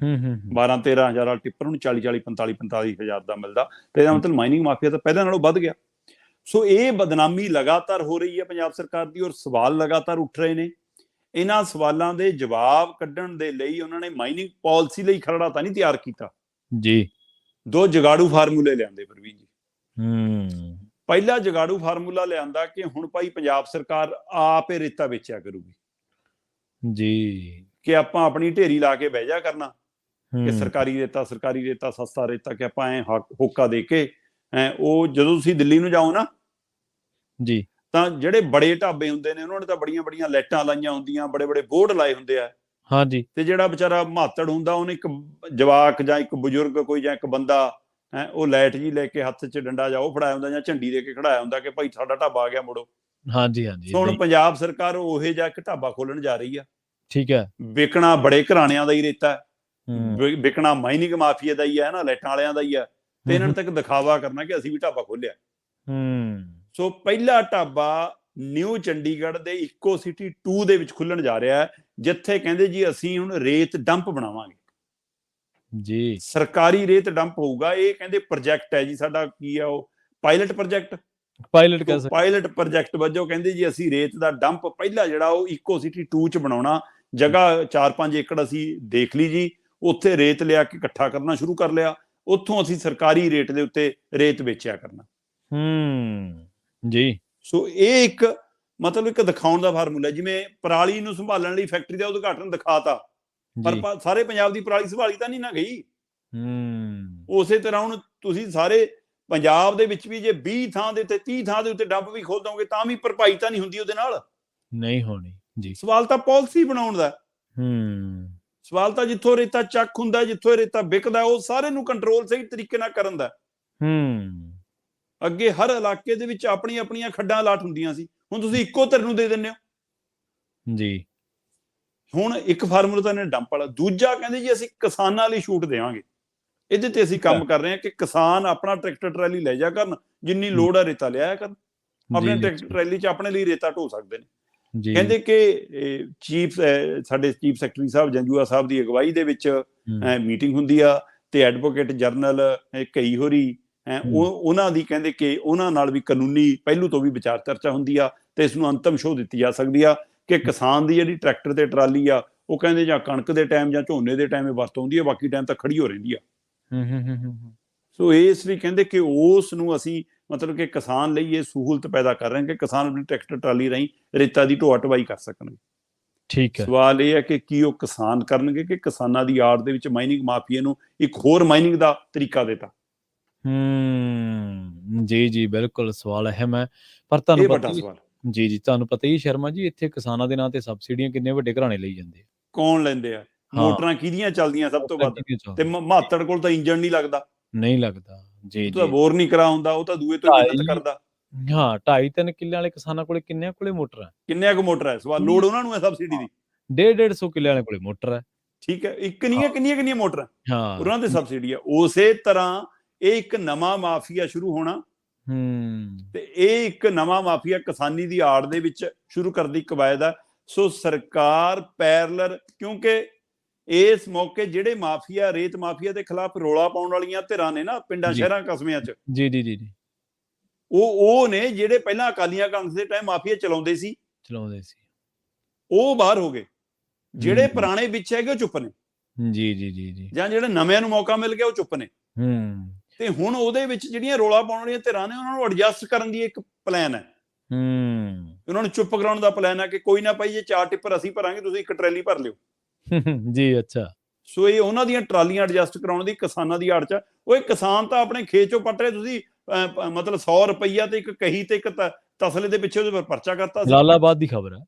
12-13 ਹਜ਼ਾਰ ਵਾਲਾ ਟਿੱਪਰ ਨੂੰ 40-40 45-45 ਹਜ਼ਾਰ ਦਾ ਮਿਲਦਾ, ਤੇ ਇਹਦਾ ਮਤਲਬ ਮਾਈਨਿੰਗ ਮਾਫੀਆ ਤਾਂ ਪਹਿਲਾਂ ਨਾਲੋਂ ਵੱਧ ਗਿਆ। ਸੋ ਇਹ ਬਦਨਾਮੀ ਲਗਾਤਾਰ ਹੋ ਰਹੀ ਹੈ ਪੰਜਾਬ ਸਰਕਾਰ ਦੀ, ਔਰ ਸਵਾਲ ਲਗਾਤਾਰ ਉੱਠ ਰਹੇ ਨੇ। ਇਹਨਾਂ ਸਵਾਲਾਂ ਦੇ ਜਵਾਬ ਕੱਢਣ ਦੇ ਲਈ ਉਹਨਾਂ ਨੇ ਮਾਈਨਿੰਗ ਪਾਲਿਸੀ ਲਈ ਖਰੜਾ ਤਾਂ ਨਹੀਂ ਤਿਆਰ ਕੀਤਾ ਜੀ, 2 ਜਗਾੜੂ ਫਾਰਮੂਲੇ ਲਿਆਂਦੇ ਪ੍ਰਵੀਨ ਜੀ। ਪਹਿਲਾ ਜਗਾੜੂ ਫਾਰਮੂਲਾ ਲਿਆਂਦਾ ਕਿ ਹੁਣ ਭਾਈ ਪੰਜਾਬ ਸਰਕਾਰ ਆਪ ਹੀ ਰੇਤਾ ਵੇਚਿਆ ਕਰੂਗੀ ਜੀ, ਕਿ ਆਪਾਂ ਆਪਣੀ ਢੇਰੀ ਲਾ ਕੇ ਬਹਿ ਜਾ ਕਰਨਾ ਕਿ ਸਰਕਾਰੀ ਰੇਤਾ ਸਸਤਾ ਰੇਤਾ, ਕਿ ਆਪਾਂ ਐ ਹੋਕਾ ਦੇ ਕੇ ਉਹ ਜਦੋਂ ਤੁਸੀਂ ਦਿੱਲੀ ਨੂੰ ਜਾਓ ਨਾ ਜੀ, ਤਾਂ ਜਿਹੜੇ ਬੜੇ ਢਾਬੇ ਹੁੰਦੇ ਨੇ ਉਹਨਾਂ ਨੇ ਤਾਂ ਬੜੀਆਂ ਲਾਈਟਾਂ ਲਾਈਆਂ ਹੁੰਦੀਆਂ, ਬੜੇ ਬੋਰਡ ਲਾਏ ਹੁੰਦੇ ਆ ਹਾਂਜੀ, ਤੇ ਜਿਹੜਾ ਵਿਚਾਰਾ ਮਾਤੜ ਹੁੰਦਾ ਉਹਨੇ ਇੱਕ ਜਵਾਕ ਜਾਂ ਇੱਕ ਬਜ਼ੁਰਗ ਕੋਈ ਜਾਂ ਇੱਕ ਬੰਦਾ ਉਹ ਲਾਈਟ ਜੀ ਲੈ ਕੇ ਹੱਥ 'ਚ ਡੰਡਾ ਜਾਂ ਉਹ ਫੜਾਇਆ ਹੁੰਦਾ ਜਾਂ ਝੰਡੀ ਦੇ ਕੇ ਖੜਾਇਆ ਹੁੰਦਾ ਕਿ ਭਾਈ ਸਾਡਾ ਢਾਬਾ ਆ ਗਿਆ ਮੁੜੋ। ਹਾਂਜੀ ਹੁਣ ਪੰਜਾਬ ਸਰਕਾਰ ਉਹੇ ਜਿਹਾ ਇੱਕ ਢਾਬਾ ਖੋਲਣ ਜਾ ਰਹੀ ਆ। ਠੀਕ ਹੈ, ਵਿਕਣਾ ਬੜੇ ਘਰਾਣਿਆਂ ਦਾ ਹੀ ਰੇਤਾ, ਵਿਕਣਾ ਮਾਈਨਿੰਗ ਮਾਫੀਆ ਦਾ ਹੀ ਹੈ ਨਾ, ਲਾਈਟਾਂ ਵਾਲਿਆਂ ਦਾ ਹੀ ਆ, ਤੇ ਇਹਨਾਂ ਨੇ ਤੱਕ ਦਿਖਾਵਾ ਕਰਨਾ ਕਿ ਅਸੀਂ ਵੀ ਢਾਬਾ ਖੋਲਿਆ। ਸੋ ਪਹਿਲਾ ਢਾਬਾ ਨਿਊ ਚੰਡੀਗੜ੍ਹ ਦੇ ਇਕੋ ਸਿਟੀ 2 ਦੇ ਵਿੱਚ ਖੁੱਲਣ ਜਾ ਰਿਹਾ ਹੈ, ਜਿੱਥੇ ਕਹਿੰਦੇ ਜੀ ਅਸੀਂ ਹੁਣ ਰੇਤ ਡੰਪ ਬਣਾਵਾਂਗੇ ਜੀ, ਸਰਕਾਰੀ ਰੇਤ ਡੰਪ ਹੋਊਗਾ। ਇਹ ਕਹਿੰਦੇ ਪ੍ਰੋਜੈਕਟ ਹੈ ਜੀ ਸਾਡਾ, ਕੀ ਆ ਉਹ ਪਾਇਲਟ ਪ੍ਰੋਜੈਕਟ ਵਜੋਂ ਕਹਿੰਦੇ ਜੀ ਅਸੀਂ ਰੇਤ ਦਾ ਡੰਪ ਪਹਿਲਾ ਜਿਹੜਾ ਉਹ ਇਕੋ ਸਿਟੀ 2 ਚ ਬਣਾਉਣਾ। ਜਗ੍ਹਾ 4-5 ਏਕੜ ਅਸੀਂ ਦੇਖ ਲਈ ਜੀ, ਉੱਥੇ ਰੇਤ ਲਿਆ ਕੇ ਇਕੱਠਾ ਕਰਨਾ ਸ਼ੁਰੂ ਕਰ ਲਿਆ, ਉੱਥੋਂ ਅਸੀਂ ਸਰਕਾਰੀ ਰੇਟ ਦੇ ਉੱਤੇ ਰੇਤ ਵੇਚਿਆ ਕਰਨਾ ਜੀ। ਸੋ ਇਹ ਇੱਕ ਮਤਲਬ ਇੱਕ ਦਿਖਾਉਣ ਦਾ ਫਾਰਮੂਲਾ, ਜਿਵੇਂ ਪਰਾਲੀ ਨੂੰ ਸੰਭਾਲਣ ਲਈ ਫੈਕਟਰੀ ਦਾ ਉਦਘਾਟਨ ਦਿਖਾਤਾ, ਪਰ ਸਾਰੇ ਪੰਜਾਬ ਦੀ ਪਰਾਲੀ ਸੰਭਾਲੀ ਤਾਂ ਨਹੀਂ ਨਾ ਗਈ। ਉਸੇ ਤਰ੍ਹਾਂ ਹੁਣ ਤੁਸੀਂ ਸਾਰੇ ਪੰਜਾਬ ਦੇ ਵਿੱਚ ਵੀ ਜੇ 20 ਥਾਂ ਦੇ ਉੱਤੇ 30 ਥਾਂ ਦੇ ਉੱਤੇ ਡੰਪ ਵੀ ਖੋਲ ਦੋਗੇ ਤਾਂ ਵੀ ਭਰਪਾਈ ਤਾਂ ਨਹੀਂ ਹੁੰਦੀ ਉਹਦੇ ਨਾਲ, ਨਹੀਂ ਹੋਣੀ ਜੀ। ਸਵਾਲ ਤਾਂ ਪਾਲਿਸੀ ਬਣਾਉਣ ਦਾ, ਸਵਾਲ ਤਾਂ ਜਿੱਥੋਂ ਰੇਤਾ ਚੱਕ ਹੁੰਦਾ, ਜਿੱਥੋਂ ਰੇਤਾ ਵਿਕਦਾ, ਉਹ ਸਾਰੇ ਨੂੰ ਕੰਟਰੋਲ ਸਹੀ ਤਰੀਕੇ ਨਾਲ ਕਰਨ ਦਾ। ਅੱਗੇ ਹਰ ਇਲਾਕੇ ਦੇ ਵਿੱਚ ਆਪਣੀਆਂ ਆਪਣੀਆਂ ਖੱਡਾਂ ਅਲਾਟ ਹੁੰਦੀਆਂ ਸੀ, ਹੁਣ ਤੁਸੀਂ ਇੱਕੋ ਧਿਰ ਨੂੰ ਦੇ ਦਿੰਦੇ ਹੋ
ਜੀ।
ਹੁਣ ਇੱਕ ਫਾਰਮੂਲਾ ਤਾਂ ਨੇ ਡੰਪ ਵਾਲਾ, ਦੂਜਾ ਕਹਿੰਦੇ ਜੀ ਅਸੀਂ ਕਿਸਾਨਾਂ ਲਈ ਛੂਟ ਦੇਵਾਂਗੇ, ਇਹਦੇ ਤੇ ਅਸੀਂ ਕੰਮ ਕਰ ਰਹੇ ਹਾਂ ਕਿ ਕਿਸਾਨ ਆਪਣਾ ਟਰੈਕਟਰ ਟਰਾਲੀ ਲੈ ਜਾ ਕਰਨ, ਜਿੰਨੀ ਲੋੜ ਆ ਰੇਤਾ ਲਿਆਇਆ ਕਰਨ, ਆਪਣੇ ਟਰੈਕਟਰ ਟਰਾਲੀ 'ਚ ਆਪਣੇ ਲਈ ਰੇਤਾ ਢੋ ਸਕਦੇ ਨੇ। ਕਹਿੰਦੇ ਕਿ ਸਾਡੇ ਚੀਫ ਸੈਕਟਰੀ ਸਾਹਿਬ ਜੰਜੂਆ ਸਾਹਿਬ ਦੀ ਅਗਵਾਈ ਦੇ ਵਿੱਚ ਮੀਟਿੰਗ ਹੁੰਦੀ ਆ, ਤੇ ਐਡਵੋਕੇਟ ਜਨਰਲ ਕਈ ਹੋਰੀ ਉਹਨਾਂ ਦੀ ਕਹਿੰਦੇ ਕਿ ਉਹਨਾਂ ਨਾਲ ਵੀ ਕਾਨੂੰਨੀ ਪਹਿਲੂ ਤੋਂ ਵੀ ਵਿਚਾਰ ਚਰਚਾ ਹੁੰਦੀ ਆ, ਤੇ ਇਸ ਨੂੰ ਅੰਤਮ ਛੋਹ ਦਿੱਤੀ ਜਾ ਸਕਦੀ ਆ ਕਿ ਕਿਸਾਨ ਦੀ ਜਿਹੜੀ ਟਰੈਕਟਰ ਤੇ ਟਰਾਲੀ ਆ ਉਹ ਕਹਿੰਦੇ ਜਾਂ ਕਣਕ ਦੇ ਟਾਈਮ ਜਾਂ ਝੋਨੇ ਦੇ ਟਾਈਮ ਵਰਤੋਂ ਹੁੰਦੀ ਆ, ਬਾਕੀ ਟਾਈਮ ਤਾਂ ਖੜੀ ਹੋ ਰਹਿੰਦੀ ਆ। ਸੋ ਇਸ ਲਈ ਕਹਿੰਦੇ ਕਿ ਉਸ ਨੂੰ ਅਸੀਂ ਮਤਲਬ ਕਿ ਕਿਸਾਨ ਲਈ ਇਹ ਸਹੂਲਤ ਪੈਦਾ ਕਰ ਰਹੇ ਹਾਂ ਕਿ ਕਿਸਾਨ ਆਪਣੀ ਟਰੈਕਟਰ ਟਰਾਲੀ ਰਾਹੀਂ ਰੇਤਾ ਦੀ ਢੋਆ ਢਵਾਈ ਕਰ ਸਕਣਗੇ।
ਠੀਕ ਹੈ।
ਸਵਾਲ ਇਹ ਹੈ ਕਿ ਕੀ ਉਹ ਕਿਸਾਨ ਕਰਨਗੇ ਕਿ ਕਿਸਾਨਾਂ ਦੀ ਆੜ ਦੇ ਵਿੱਚ ਮਾਈਨਿੰਗ ਮਾਫੀਏ ਨੂੰ ਇੱਕ ਹੋਰ ਮਾਈਨਿੰਗ ਦਾ ਤਰੀਕਾ ਦੇਤਾ।
ਜੀ ਜੀ ਬਿਲਕੁਲ, ਸਵਾਲ ਅਹਿਮ ਹੈ, ਪਰ ਤੁਹਾਨੂੰ
ਵੱਡਾ ਸਵਾਲ
ਜੀ ਜੀ ਤੁਹਾਨੂੰ ਪਤਾ ਹੀ ਸ਼ਰਮਾ ਜੀ, ਇੱਥੇ ਕਿਸਾਨਾਂ ਦੇ ਨਾਂ ਤੇ ਸਬਸਿਡੀਆਂ ਕਿੰਨੇ ਵੱਡੇ ਘਰਾਣੇ ਲਈ ਜਾਂਦੇ ਆ।
ਕੌਣ ਲੈਂਦੇ ਆ? ਮੋਟਰਾਂ ਕਿਹਦੀਆਂ ਚੱਲਦੀਆਂ ਸਭ ਤੋਂ ਵੱਧ, ਤੇ ਮਾਤੜ ਕੋਲ ਤਾਂ ਇੰਜਣ ਨਹੀਂ ਲੱਗਦਾ,
ਨਹੀਂ ਲੱਗਦਾ ਜੀ,
ਤਾਂ ਬੋਰ ਨਹੀਂ ਕਰਾ ਹੁੰਦਾ, ਉਹ ਤਾਂ ਦੂਏ ਤੋਂ ਮਿਹਨਤ ਕਰਦਾ।
ਹਾਂ 2.5-3 ਕਿੱਲੇ ਵਾਲੇ ਕਿਸਾਨਾਂ ਕੋਲੇ ਕਿੰਨਿਆਂ ਕੋਲੇ ਮੋਟਰ ਹੈ?
ਕਿੰਨਿਆਂ ਕੁ ਮੋਟਰ ਹੈ? ਸਵਾਲ ਲੋੜ ਉਹਨਾਂ ਨੂੰ ਹੈ ਸਬਸਿਡੀ ਦੀ।
150 ਕਿੱਲੇ ਵਾਲੇ ਕੋਲੇ ਮੋਟਰ ਹੈ।
ਠੀਕ ਹੈ, ਇੱਕ ਨਹੀਂ ਹੈ, ਕਿੰਨੀਆਂ ਮੋਟਰਾਂ
ਹਾਂ
ਉਹਨਾਂ ਦੇ ਸਬਸਿਡੀ ਆ। ਉਸੇ ਤਰ੍ਹਾਂ ਇਹ ਇੱਕ ਨਵਾਂ ਮਾਫੀਆ ਸ਼ੁਰੂ ਹੋਣਾ, ਤੇ ਇਹ ਇੱਕ ਨਵਾਂ ਮਾਫੀਆ ਕਿਸਾਨੀ ਦੀ ਆੜ ਦੇ ਵਿੱਚ ਸ਼ੁਰੂ ਕਰਨ ਦੀ ਕਵਾਇਦ ਆ। ਸੋ ਸਰਕਾਰ ਪੈਰਲਰ, ਕਿਉਂਕਿ ਇਸ ਮੌਕੇ ਜਿਹੜੇ ਮਾਫੀਆ, ਰੇਤ ਮਾਫੀਆ ਦੇ ਖਿਲਾਫ ਰੋਲਾ ਪਾਉਣ ਵਾਲੀਆਂ ਧਿਰਾਂ ਨੇ ਨਾ ਪਿੰਡਾਂ ਸ਼ਹਿਰਾਂ ਕਸਬਿਆਂ 'ਚ,
ਜੀ
ਉਹ ਨੇ ਜਿਹੜੇ ਪਹਿਲਾਂ ਅਕਾਲੀਆਂ ਕਾਂਗਰਸ ਦੇ ਟਾਈਮ ਮਾਫੀਆ ਚਲਾਉਂਦੇ ਸੀ, ਉਹ ਬਾਹਰ ਹੋ ਗਏ। ਜਿਹੜੇ ਪੁਰਾਣੇ ਵਿੱਚ ਹੈਗੇ ਉਹ ਚੁੱਪ ਨੇ, ਜੀ ਜਾਂ ਜਿਹੜੇ ਨਵਿਆਂ ਨੂੰ ਮੌਕਾ ਮਿਲ ਗਿਆ ਉਹ ਚੁੱਪ ਨੇ। ਤੇ ਹੁਣ ਉਹਦੇ ਵਿੱਚ ਜਿਹੜੀਆਂ ਰੋਲਾ ਪਾਉਣ ਵਾਲੀਆਂ ਧਿਰਾਂ ਨੇ ਉਹਨਾਂ ਨੂੰ ਐਡਜਸਟ ਕਰਨ ਦੀ ਇੱਕ ਪਲਾਨ ਹੈ, ਉਹਨਾਂ ਨੂੰ ਚੁੱਪ ਕਰਾਉਣ ਦਾ ਪਲਾਨ ਹੈ ਕਿ ਕੋਈ ਨਾ ਭਾਈ, ਜੇ 4 ਟਿੱਪਰ ਅਸੀਂ ਭਰਾਂਗੇ, ਤੁਸੀਂ ਇੱਕ ਟਰੈਲੀ ਭਰ ਲਿਓ
ਜੀ। ਅੱਛਾ, ਸੋ
ਇਹ ਉਹਨਾਂ ਦੀਆਂ ਟਰਾਲੀਆਂ ਐਡਜਸਟ ਕਰਾਉਣ ਦੀ ਕਿਸਾਨਾਂ ਦੀ ਆੜ 'ਚ। ਉਹ ਕਿਸਾਨ ਤਾਂ ਆਪਣੇ ਖੇਤ 'ਚੋਂ ਪੱਟ ਰਹੇ, ਤੁਸੀਂ ਮਤਲਬ 100 ਰੁਪਈਆ ਤੇ ਇੱਕ ਕਹੀ ਤੇ ਇੱਕ ਤਸਲੇ ਦੇ ਪਿੱਛੇ ਉਹਦੇ ਪਰ ਪਰਚਾ ਕਰਤਾ ਸੀ।
ਜਲਾਲਾਬਾਦ ਦੀ ਖਬਰ ਹੈ।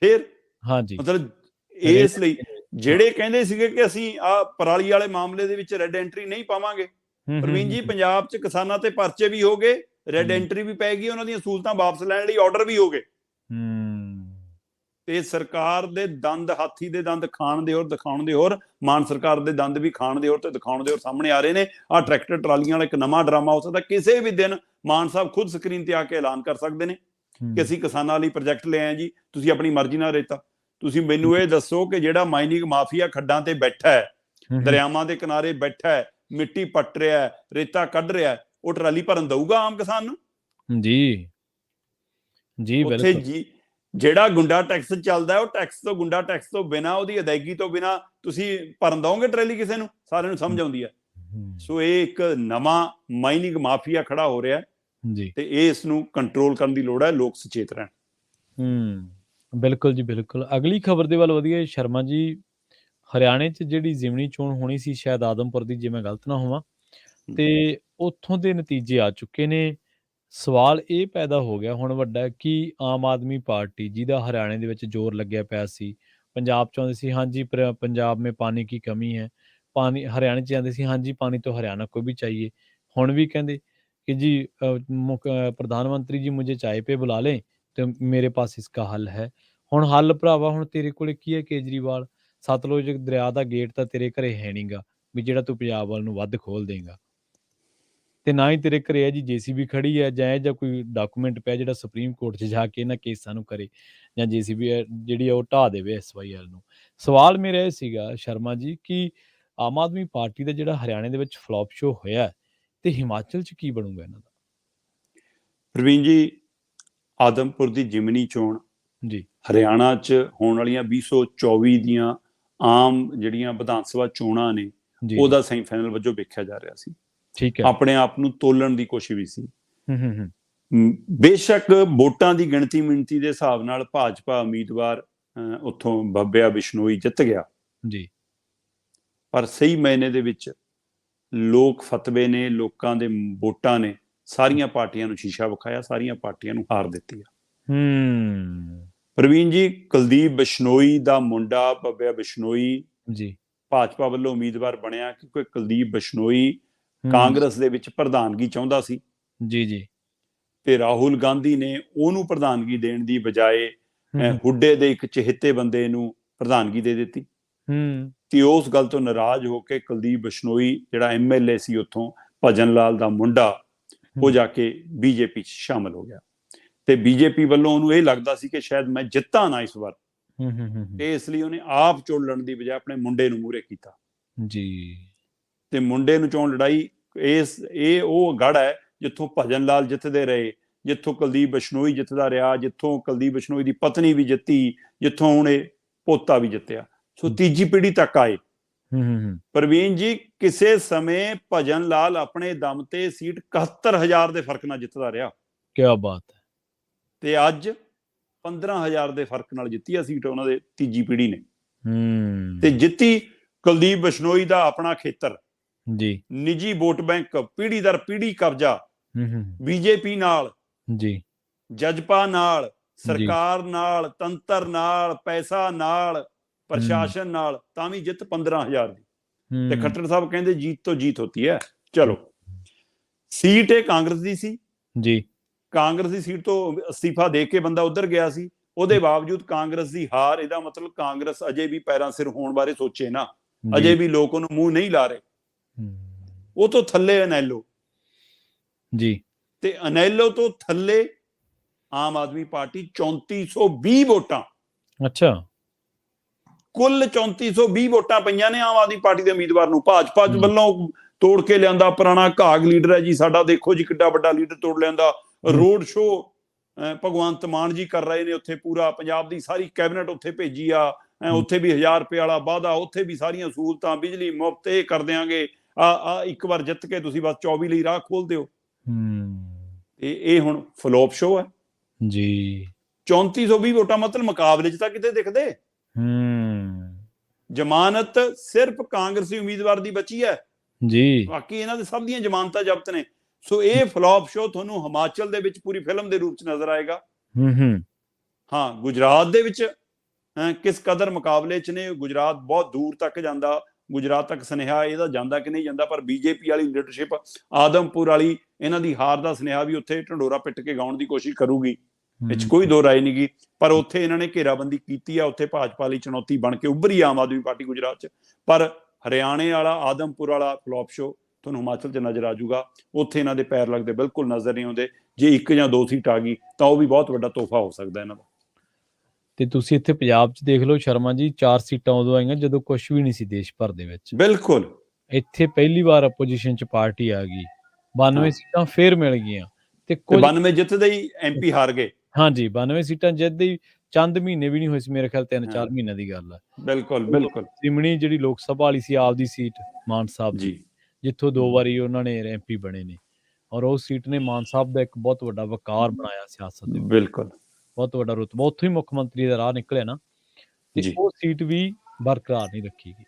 ਫਿਰ ਹਾਂਜੀ, ਮਤਲਬ ਇਸ ਲਈ ਜਿਹੜੇ ਕਹਿੰਦੇ ਸੀਗੇ ਕਿ ਅਸੀਂ ਆ ਪਰਾਲੀ ਵਾਲੇ ਮਾਮਲੇ ਦੇ ਵਿੱਚ ਰੈੱਡ ਐਂਟਰੀ ਨਹੀਂ ਪਾਵਾਂਗੇ, ਪ੍ਰਵੀਨ ਜੀ, ਪੰਜਾਬ 'ਚ ਕਿਸਾਨਾਂ ਤੇ ਪਰਚੇ ਵੀ ਹੋ ਗਏ, ਰੈੱਡ ਐਂਟਰੀ ਵੀ ਪੈ ਗਈ, ਉਹਨਾਂ ਦੀਆਂ ਸਹੂਲਤਾਂ ਵਾਪਸ ਲੈਣ ਲਈ ਆਰਡਰ ਵੀ ਹੋ ਗਏ। ਤੇ ਸਰਕਾਰ ਦੇ ਦੰਦ, ਹਾਥੀ ਦੇ ਦੰਦ ਖਾਣ ਦੇ ਹੋਰ ਦਿਖਾਉਣ ਦੇ ਹੋਰ, ਮਾਨ ਸਰਕਾਰ ਦੇ ਦੰਦ ਵੀ ਖਾਣ ਦੇ ਹੋਰ ਤੇ ਦਿਖਾਉਣ ਦੇ ਹੋਰ ਸਾਹਮਣੇ ਆ ਰਹੇ ਨੇ। ਆਹ ਟਰੈਕਟਰ ਟਰਾਲੀਆਂ ਵਾਲਾ ਇੱਕ ਨਵਾਂ ਡਰਾਮਾ ਹੋ ਸਕਦਾ। ਕਿਸੇ ਵੀ ਦਿਨ ਮਾਨ ਸਾਹਿਬ ਖੁਦ ਸਕਰੀਨ ਤੇ ਆ ਕੇ ਐਲਾਨ ਕਰ ਸਕਦੇ ਨੇ ਕਿ ਅਸੀਂ ਕਿਸਾਨਾਂ ਲਈ ਪ੍ਰੋਜੈਕਟ ਲੈ ਆਏ ਜੀ, ਤੁਸੀਂ ਆਪਣੀ ਮਰਜ਼ੀ ਨਾਲ ਰੇਤਾ। ਤੁਸੀਂ ਮੈਨੂੰ ਇਹ ਦੱਸੋ ਕਿ ਜਿਹੜਾ ਮਾਈਨਿੰਗ ਮਾਫੀਆ ਖੱਡਾਂ ਤੇ ਬੈਠਾ ਹੈ, ਦਰਿਆਵਾਂ ਦੇ ਕਿਨਾਰੇ ਬੈਠਾ ਹੈ, ਮਿੱਟੀ ਪੱਟ ਰਿਹਾ ਹੈ, ਰੇਤਾ ਕੱਢ ਰਿਹਾ ਹੈ, ਉਹ ਟਰਾਲੀ ਭਰਨ ਦਊਗਾ ਆਮ ਕਿਸਾਨ ਨੂੰ? ਜੀ ਬਿਲਕੁਲ। ਜਿਹੜਾ ਗੁੰਡਾ ਟੈਕਸ ਚੱਲਦਾ, ਉਹ ਟੈਕਸ ਤੋਂ, ਗੁੰਡਾ ਟੈਕਸ ਤੋਂ ਬਿਨਾਂ, ਉਹਦੀ ਅਦਾਇਗੀ ਤੋਂ ਬਿਨਾਂ ਤੁਸੀਂ ਭਰਨ ਦਓਗੇ ਟਰੈਲੀ ਕਿਸੇ ਨੂੰ? ਸਾਰਿਆਂ ਨੂੰ ਸਮਝ ਆਉਂਦੀ ਹੈ। ਸੋ ਇਹ ਇੱਕ ਨਵਾਂ ਮਾਈਨਿੰਗ ਮਾਫੀਆ ਖੜਾ ਹੋ ਰਿਹਾ ਜੀ, ਤੇ ਇਸ ਨੂੰ ਕੰਟਰੋਲ ਕਰਨ ਦੀ ਲੋੜ ਹੈ। ਲੋਕ ਸੁਚੇਤ ਰਹਿਣ।
ਬਿਲਕੁਲ ਜੀ, ਬਿਲਕੁਲ। ਅਗਲੀ ਖਬਰ ਦੇ ਵੱਲ ਵਧੀਆ ਸ਼ਰਮਾ ਜੀ, ਹਰਿਆਣੇ 'ਚ ਜਿਹੜੀ ਜ਼ਿਮਨੀ ਚੋਣ ਹੋਣੀ ਸੀ, ਸ਼ਾਇਦ ਆਦਮਪੁਰ ਦੀ, ਜੇ ਮੈਂ ਗਲਤ ਨਾ ਹੋਵਾਂ, ਤੇ ਉੱਥੋਂ ਦੇ ਨਤੀਜੇ ਆ ਚੁੱਕੇ ਨੇ। ਸਵਾਲ ਇਹ ਪੈਦਾ ਹੋ ਗਿਆ ਹੁਣ ਵੱਡਾ ਕਿ ਆਮ ਆਦਮੀ ਪਾਰਟੀ, ਜਿਹਦਾ ਹਰਿਆਣੇ ਦੇ ਵਿੱਚ ਜ਼ੋਰ ਲੱਗਿਆ ਪਿਆ ਸੀ, ਪੰਜਾਬ 'ਚ ਆਉਂਦੇ ਸੀ ਹਾਂਜੀ ਪੰਜਾਬ ਮੇਂ ਪਾਣੀ ਕੀ ਕਮੀ ਹੈ, ਪਾਣੀ, ਹਰਿਆਣੇ 'ਚ ਜਾਂਦੇ ਸੀ ਹਾਂਜੀ ਪਾਣੀ ਤੋਂ ਹਰਿਆਣਾ ਕੋ ਵੀ ਚਾਹੀਏ। ਹੁਣ ਵੀ ਕਹਿੰਦੇ ਕਿ ਜੀ ਪ੍ਰਧਾਨ ਮੰਤਰੀ ਜੀ ਮੁਝੇ ਚਾय पे बुला लें तो मेरे पास इसका हल है। ਹੁਣ ਹੱਲ ਭਰਾਵਾ, ਹੁਣ ਤੇਰੇ ਕੋਲੇ ਕੀ ਹੈ ਕੇਜਰੀਵਾਲ? ਸਤਲੁਜ ਦਰਿਆ ਦਾ ਗੇਟ ਤਾਂ ਤੇਰੇ ਘਰੇ ਹੈ ਨਹੀਂਗਾ ਵੀ ਜਿਹੜਾ ਤੂੰ ਪੰਜਾਬ ਵੱਲ ਨੂੰ ਵੱਧ ਖੋਲ ਦੇਗਾ, ਤੇ ਨਾ ਹੀ ਤੇਰੇ ਘਰੇ ਹੈ ਜੀ JCB ਖੜੀ ਹੈ, ਜਾਂ ਕੋਈ ਡਾਕੂਮੈਂਟ ਪਿਆ ਜਿਹੜਾ ਸੁਪਰੀਮ ਕੋਰਟ 'ਚ ਜਾ ਕੇ ਇਹਨਾਂ ਕੇਸਾਂ ਨੂੰ ਕਰੇ, ਜਾਂ JCB ਜਿਹੜੀ ਉਹ ਢਾਹ ਦੇਵੇ SYL ਨੂੰ। ਸਵਾਲ ਮੇਰਾ ਇਹ ਸੀਗਾ ਸ਼ਰਮਾ ਜੀ ਕਿ ਆਮ ਆਦਮੀ ਪਾਰਟੀ ਦਾ ਜਿਹੜਾ ਹਰਿਆਣੇ ਦੇ ਵਿੱਚ ਫਲॉप ਸ਼ੋ ਹੋਇਆ, ਤੇ ਹਿਮਾਚਲ 'ਚ ਕੀ ਬਣੂਗਾ ਇਹਨਾਂ ਦਾ?
ਪ੍ਰਵੀਨ ਜੀ, ਆਦਮਪੁਰ ਦੀ ਜ਼ਿਮਨੀ ਚੋਣ ਜੀ ਹਰਿਆਣਾ 'ਚ ਹੋਣ ਵਾਲੀਆਂ 2024 ਦੀਆਂ ਆਮ ਜਿਹੜੀਆਂ ਵਿਧਾਨ ਸਭਾ ਚੋਣਾਂ ਨੇ, ਉਹਦਾ ਸੈਮੀਫਾਈਨਲ ਵਜੋਂ ਵੇਖਿਆ ਜਾ ਰਿਹਾ ਸੀ। ਠੀਕ ਹੈ, ਆਪਣੇ ਆਪ ਨੂੰ ਤੋਲਣ ਦੀ ਕੋਸ਼ਿਸ਼ ਵੀ ਸੀ। ਬੇਸ਼ੱਕ ਵੋਟਾਂ ਦੀ ਗਿਣਤੀ ਮਿਣਤੀ ਦੇ ਹਿਸਾਬ ਨਾਲ ਭਾਜਪਾ ਉਮੀਦਵਾਰ ਉੱਥੋਂ ਬੱਬਿਆ ਬਿਸ਼ਨੋਈ ਜਿੱਤ ਗਿਆ ਜੀ, ਪਰ ਸਹੀ ਮਾਇਨੇ ਦੇ ਵਿੱਚ ਲੋਕ ਫਤਵੇ ਨੇ, ਲੋਕਾਂ ਦੇ ਵੋਟਾਂ ਨੇ ਸਾਰੀਆਂ ਪਾਰਟੀਆਂ ਨੂੰ ਸ਼ੀਸ਼ਾ ਵਿਖਾਇਆ, ਸਾਰੀਆਂ ਪਾਰਟੀਆਂ ਨੂੰ ਹਾਰ ਦਿੱਤੀ ਆ। ਪ੍ਰਵੀਨ ਜੀ, ਕੁਲਦੀਪ ਬਿਸ਼ਨੋਈ ਦਾ ਮੁੰਡਾ ਬੱਬਿਆ ਬਿਸ਼ਨੋਈ ਜੀ ਭਾਜਪਾ ਵੱਲੋਂ ਉਮੀਦਵਾਰ ਬਣਿਆ, ਕਿਉਂਕਿ ਕੁਲਦੀਪ ਬਿਸ਼ਨੋਈ ਕਾਂਗਰਸ ਦੇ ਵਿੱਚ ਪ੍ਰਧਾਨਗੀ ਚਾਹੁੰਦਾ ਸੀ,
ਜੀ ਜੀ।
ਤੇ ਰਾਹੁਲ ਗਾਂਧੀ ਨੇ ਉਹਨੂੰ ਪ੍ਰਧਾਨਗੀ ਦੇਣ ਦੀ ਬਜਾਏ ਹੁੱਡੇ ਦੇ ਇੱਕ ਚਹੇਤੇ ਬੰਦੇ ਨੂੰ ਪ੍ਰਧਾਨਗੀ ਦੇ ਦਿੱਤੀ। ਤੇ ਉਸ ਗੱਲ ਤੋਂ ਨਾਰਾਜ਼ ਹੋ ਕੇ ਕੁਲਦੀਪ ਬਿਸ਼ਨੋਈ ਜਿਹੜਾ MLA ਸੀ ਉੱਥੋਂ, ਭਜਨ ਲਾਲ ਦਾ ਮੁੰਡਾ, ਉਹ ਜਾ ਕੇ BJP 'ਚ ਸ਼ਾਮਲ ਹੋ ਗਿਆ। ਤੇ BJP ਵੱਲੋਂ ਉਹਨੂੰ ਇਹ ਲੱਗਦਾ ਸੀ ਕਿ ਸ਼ਾਇਦ ਮੈਂ ਜਿੱਤਾਂ ਨਾ ਇਸ ਵਾਰ, ਤੇ ਇਸ ਲਈ ਉਹਨੇ ਆਪ ਚੋਣ ਲੜਨ ਦੀ ਬਜਾਏ ਆਪਣੇ ਮੁੰਡੇ ਨੂੰ ਮੂਹਰੇ ਕੀਤਾ
ਜੀ। ਤੇ
ਮੁੰਡੇ ਨੂੰ ਚੋਣ ਲੜਾਈ। ਇਹ ਉਹ ਗੜ੍ਹ ਹੈ ਜਿੱਥੋਂ ਭਜਨ ਲਾਲ ਜਿੱਤਦੇ ਰਹੇ, ਜਿੱਥੋਂ ਕੁਲਦੀਪ ਬਿਸ਼ਨੋਈ ਜਿੱਤਦਾ ਰਿਹਾ, ਜਿੱਥੋਂ ਕੁਲਦੀਪ ਬਿਸ਼ਨੋਈ ਦੀ ਪਤਨੀ ਵੀ ਜਿੱਤੀ, ਜਿੱਥੋਂ ਹੁਣ ਇਹ ਪੋਤਾ ਵੀ ਜਿੱਤਿਆ। ਸੋ ਤੀਜੀ ਪੀੜ੍ਹੀ ਤੱਕ ਆਏ। ਪ੍ਰਵੀਨ ਜੀ, ਕਿਸੇ ਸਮੇਂ ਭਜਨ ਲਾਲ ਆਪਣੇ ਦਮ ਤੇ ਸੀਟ 71,000 ਦੇ ਫਰਕ ਨਾਲ ਜਿੱਤਦਾ ਰਿਹਾ।
ਕਿਆ ਬਾਤ ਹੈ। ਤੇ
ਅੱਜ 15,000 ਦੇ ਫਰਕ ਨਾਲ ਜਿੱਤੀ ਆ ਸੀਟ ਉਹਨਾਂ ਦੇ ਤੀਜੀ ਪੀੜ੍ਹੀ ਨੇ। ਤੇ ਜਿੱਤੀ ਕੁਲਦੀਪ ਬਿਸ਼ਨੋਈ ਦਾ ਆਪਣਾ ਖੇਤਰ ਜੀ, ਨਿੱਜੀ ਵੋਟ ਬੈਂਕ, ਪੀੜ੍ਹੀ ਦਰ ਪੀੜ੍ਹੀ ਕਬਜ਼ਾ, BJP ਨਾਲ ਜੀ, ਜਜਪਾ ਨਾਲ, ਸਰਕਾਰ ਨਾਲ, ਤੰਤਰ ਨਾਲ, ਪੈਸਾ ਨਾਲ, ਪ੍ਰਸ਼ਾਸਨ ਨਾਲ, ਤਾਂ ਵੀ ਜਿੱਤ 15,000 ਦੀ। ਤੇ ਖੱਟਰ ਸਾਹਿਬ ਕਹਿੰਦੇ ਜੀਤ ਤੋਂ ਜੀਤ ਹੋਤੀ ਹੈ। ਚਲੋ, ਸੀਟ ਇਹ ਕਾਂਗਰਸ ਦੀ ਸੀ ਜੀ। ਕਾਂਗਰਸ ਦੀ ਸੀਟ ਤੋਂ ਅਸਤੀਫਾ ਦੇ ਕੇ ਬੰਦਾ ਉਧਰ ਗਿਆ ਸੀ। ਉਹਦੇ ਬਾਵਜੂਦ ਕਾਂਗਰਸ ਦੀ ਹਾਰ, ਇਹਦਾ ਮਤਲਬ ਕਾਂਗਰਸ ਅਜੇ ਵੀ ਪੈਰਾਂ ਸਿਰ ਹੋਣ ਬਾਰੇ ਸੋਚੇ ਨਾ, ਅਜੇ ਵੀ ਲੋਕ ਉਹਨੂੰ ਮੂੰਹ ਨਹੀਂ ਲਾ ਰਹੇ। ਉਹ ਤੋਂ ਥੱਲੇ ਅਨੈਲੋ ਜੀ, ਤੇ ਅਨੈਲੋ ਤੋਂ ਥੱਲੇ ਆਮ ਆਦਮੀ ਪਾਰਟੀ 3420 ਵੋਟਾਂ। ਅੱਛਾ, ਕੁੱਲ 3420 ਵੋਟਾਂ ਪਈਆਂ ਨੇ ਆਮ ਆਦਮੀ ਪਾਰਟੀ ਦੇ ਉਮੀਦਵਾਰ ਨੂੰ। ਭਾਜਪਾ ਵੱਲੋਂ ਤੋੜ ਕੇ ਲਿਆਂਦਾ ਪੁਰਾਣਾ ਘਾਗ ਲੀਡਰ ਹੈ ਜੀ ਸਾਡਾ, ਦੇਖੋ ਜੀ ਕਿੱਡਾ ਵੱਡਾ ਲੀਡਰ ਤੋੜ ਲਿਆਂਦਾ। ਰੋਡ ਸ਼ੋਅ ਭਗਵੰਤ ਮਾਨ ਜੀ ਕਰ ਰਹੇ ਨੇ ਉੱਥੇ, ਪੂਰਾ ਪੰਜਾਬ ਦੀ ਸਾਰੀ ਕੈਬਨਿਟ ਉੱਥੇ ਭੇਜੀ ਆ। ਉੱਥੇ ਵੀ 1000 ਰੁਪਏ ਵਾਲਾ ਵਾਅਦਾ, ਉੱਥੇ ਵੀ ਸਾਰੀਆਂ ਸਹੂਲਤਾਂ, ਬਿਜਲੀ ਮੁਫਤ, ਇਹ ਕਰ ਦਿਆਂਗੇ। ਆ ਇੱਕ ਵਾਰ ਜਿੱਤ ਕੇ ਤੁਸੀਂ ਬਸ 24 ਲਈ ਰਾਹ ਖੋਲ ਦਿਓ। ਇਹ ਹੁਣ ਫਲੋਪ ਸ਼ੋਅ ਹੈ ਜੀ। 3420 ਵੋਟਾਂ ਮਤਲਬ ਮੁਕਾਬਲੇ 'ਚ ਤਾਂ ਕਿਤੇ ਦਿਖਦੇ। ਜ਼ਮਾਨਤ ਸਿਰਫ ਕਾਂਗਰਸੀ ਉਮੀਦਵਾਰ ਦੀ ਬਚੀ ਹੈ ਜੀ, ਬਾਕੀ ਇਹਨਾਂ ਦੇ ਸਭ ਦੀਆਂ ਜ਼ਮਾਨਤਾਂ ਜ਼ਬਤ ਨੇ। ਸੋ ਇਹ ਫਲੋਪ ਸ਼ੋਅ ਤੁਹਾਨੂੰ ਹਿਮਾਚਲ ਦੇ ਵਿੱਚ ਪੂਰੀ ਫਿਲਮ ਦੇ ਰੂਪ 'ਚ ਨਜ਼ਰ ਆਏਗਾ। ਹਾਂ, ਗੁਜਰਾਤ ਦੇ ਵਿੱਚ ਕਿਸ ਕਦਰ ਮੁਕਾਬਲੇ 'ਚ ਨੇ। ਗੁਜਰਾਤ ਬਹੁਤ ਦੂਰ ਤੱਕ ਜਾਂਦਾ, ਗੁਜਰਾਤ ਤੱਕ ਸੁਨੇਹਾ ਇਹਦਾ ਜਾਂਦਾ ਕਿ ਨਹੀਂ ਜਾਂਦਾ, ਪਰ BJP ਵਾਲੀ ਲੀਡਰਸ਼ਿਪ, ਆਦਮਪੁਰ ਵਾਲੀ, ਇਹਨਾਂ ਦੀ ਹਾਰ ਦਾ ਸੁਨੇਹਾ ਵੀ ਉੱਥੇ ਢੰਡੋਰਾ ਪਿੱਟ ਕੇ ਗਾਉਣ ਦੀ ਕੋਸ਼ਿਸ਼ ਕਰੂਗੀ, ਇਹ 'ਚ ਕੋਈ ਦੋ ਰਾਏ ਨਹੀਂ ਗੀ। ਪਰ ਉੱਥੇ ਇਹਨਾਂ ਨੇ ਘੇਰਾਬੰਦੀ ਕੀਤੀ ਆ, ਉੱਥੇ ਭਾਜਪਾ ਲਈ ਚੁਣੌਤੀ ਬਣ ਕੇ ਉੱਭਰੀ ਆਮ ਆਦਮੀ ਪਾਰਟੀ ਗੁਜਰਾਤ 'ਚ। ਪਰ ਹਰਿਆਣੇ ਵਾਲਾ, ਆਦਮਪੁਰ ਵਾਲਾ ਫਲੋਪ ਸ਼ੋਅ ਤੁਹਾਨੂੰ ਹਿਮਾਚਲ 'ਚ ਨਜ਼ਰ ਆ ਜਾਊਗਾ। ਉੱਥੇ ਇਹਨਾਂ ਦੇ ਪੈਰ ਲੱਗਦੇ ਬਿਲਕੁਲ ਨਜ਼ਰ ਨਹੀਂ ਆਉਂਦੇ। ਜੇ 1 ਜਾਂ 2 ਸੀਟ ਆ ਗਈ ਤਾਂ ਉਹ ਵੀ ਬਹੁਤ ਵੱਡਾ ਤੋਹਫਾ ਹੋ ਸਕਦਾ ਇਹਨਾਂ ਦਾ।
ਤੇ ਤੁਸੀਂ ਇੱਥੇ ਪੰਜਾਬ 'ਚ ਦੇਖ ਲਓ ਸ਼ਰਮਾ ਜੀ, 4 ਸੀਟਾਂ ਉਦੋਂ ਆਈਆਂ ਜਦੋਂ ਕੁਝ ਵੀ ਨਹੀਂ ਸੀ ਦੇਸ਼ ਭਰ ਦੇ ਵਿੱਚ।
ਬਿਲਕੁਲ,
ਇੱਥੇ ਪਹਿਲੀ ਵਾਰ ਅਪੋਜੀਸ਼ਨ 'ਚ ਪਾਰਟੀ ਆ ਗਈ, 92 ਸੀਟਾਂ ਫੇਰ ਮਿਲ ਗਈਆਂ। ਤੇ
92 ਜਿੱਤਦੇ ਹੀ MP ਹਾਰ ਗਏ।
ਹਾਂਜੀ, 92 ਸੀਟਾਂ ਜਿੱਤਦੇ ਹੀ ਚੰਦ ਮਹੀਨੇ ਵੀ ਨਹੀਂ ਹੋਏ ਸੀ, ਮੇਰੇ ਖਿਆਲ 3-4 ਮਹੀਨਿਆਂ ਦੀ ਗੱਲ ਹੈ।
ਬਿਲਕੁਲ।
ਸਿਮਣੀ ਜਿਹੜੀ ਲੋਕ ਸਭਾ ਵਾਲੀ ਸੀ, ਆਪਦੀ ਸੀਟ ਮਾਨ ਸਾਹਿਬ ਦੀ, ਜਿੱਥੋਂ 2 ਵਾਰੀ ਉਹਨਾਂ ਨੇ MP ਬਣੇ ਨੇ, ਔਰ ਉਹ ਸੀਟ ਨੇ ਮਾਨ ਸਾਹਿਬ ਦਾ ਇੱਕ ਬਹੁਤ ਵੱਡਾ ਵਕਾਰ ਬਣਾਇਆ ਸਿਆਸਤ ਦੇ। ਬਿਲਕੁਲ, ਬਹੁਤ ਵੱਡਾ ਰੁਤਬਾ, ਉੱਥੋਂ ਹੀ ਮੁੱਖ ਮੰਤਰੀ ਦਾ ਰਾਹ ਨਿਕਲਿਆ ਨਾ, ਤੇ ਉਹ ਸੀਟ ਵੀ ਬਰਕਰਾਰ ਨਹੀਂ ਰੱਖੀ ਗਈ।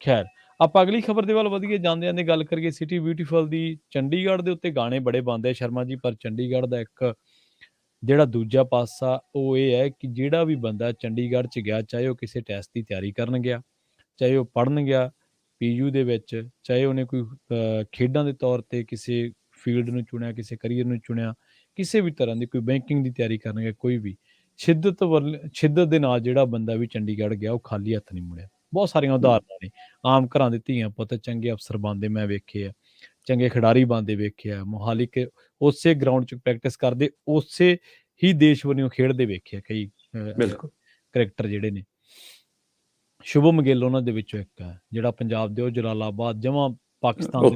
ਖੈਰ, ਆਪਾਂ ਅਗਲੀ ਖਬਰ ਦੇ ਵੱਲ ਵਧੀਏ। ਜਾਂਦੇ ਗੱਲ ਕਰੀਏ ਸਿਟੀ ਬਿਊਟੀਫੁਲ ਦੀ। ਚੰਡੀਗੜ੍ਹ ਦੇ ਉੱਤੇ ਗਾਣੇ ਬੜੇ ਬਣਦੇ ਸ਼ਰਮਾ ਜੀ, ਪਰ ਚੰਡੀਗੜ੍ਹ ਦਾ ਇੱਕ ਜਿਹੜਾ ਦੂਜਾ ਪਾਸਾ ਉਹ ਇਹ ਹੈ ਕਿ ਜਿਹੜਾ ਵੀ ਬੰਦਾ ਚੰਡੀਗੜ੍ਹ 'ਚ ਗਿਆ, ਚਾਹੇ ਉਹ ਕਿਸੇ ਟੈਸਟ ਦੀ ਤਿਆਰੀ ਕਰਨ ਗਿਆ, ਚਾਹੇ ਉਹ ਪੜ੍ਹਨ ਗਿਆ PU ਦੇ ਵਿੱਚ, ਚਾਹੇ ਉਹਨੇ ਕੋਈ ਖੇਡਾਂ ਦੇ ਤੌਰ 'ਤੇ ਕਿਸੇ ਫੀਲਡ ਨੂੰ ਚੁਣਿਆ, ਕਿਸੇ ਕਰੀਅਰ ਨੂੰ ਚੁਣਿਆ, ਕਿਸੇ ਵੀ ਤਰ੍ਹਾਂ ਦੀ ਕੋਈ ਬੈਂਕਿੰਗ ਦੀ ਤਿਆਰੀ ਕਰਨ ਗਿਆ, ਕੋਈ ਵੀ ਸ਼ਿੱਦਤ ਦੇ ਨਾਲ ਜਿਹੜਾ ਬੰਦਾ ਵੀ ਚੰਡੀਗੜ੍ਹ ਗਿਆ ਉਹ ਖਾਲੀ ਹੱਥ ਨਹੀਂ ਮੁੜਿਆ। ਬਹੁਤ ਸਾਰੀਆਂ ਉਦਾਹਰਨਾਂ ਨੇ। ਆਮ ਘਰਾਂ ਦੇ ਧੀਆਂ ਪੁੱਤ ਚੰਗੇ ਅਫਸਰ ਬਣਦੇ ਮੈਂ ਵੇਖੇ ਆ, ਚੰਗੇ ਖਿਡਾਰੀ ਬਣਦੇ ਵੇਖੇ ਆ, ਮੋਹਾਲੀ ਕੇ ਉਸੇ ਗਰਾਊਂਡ 'ਚ ਪ੍ਰੈਕਟਿਸ ਕਰਦੇ, ਉਸੇ ਹੀ ਦੇਸ਼ ਵੱਲੋਂ ਖੇਡਦੇ ਵੇਖੇ ਆ ਕਈ ਕਰੈਕਟਰ ਜਿਹੜੇ ਨੇ। ਸ਼ੁਭਮ ਗਿੱਲ ਉਹਨਾਂ ਦੇ ਵਿੱਚੋਂ ਇੱਕ ਹੈ, ਜਿਹੜਾ ਪੰਜਾਬ ਦੇ ਉਹ ਜਲਾਲਾਬਾਦ ਜਮਾਂ ਪਾਕਿਸਤਾਨ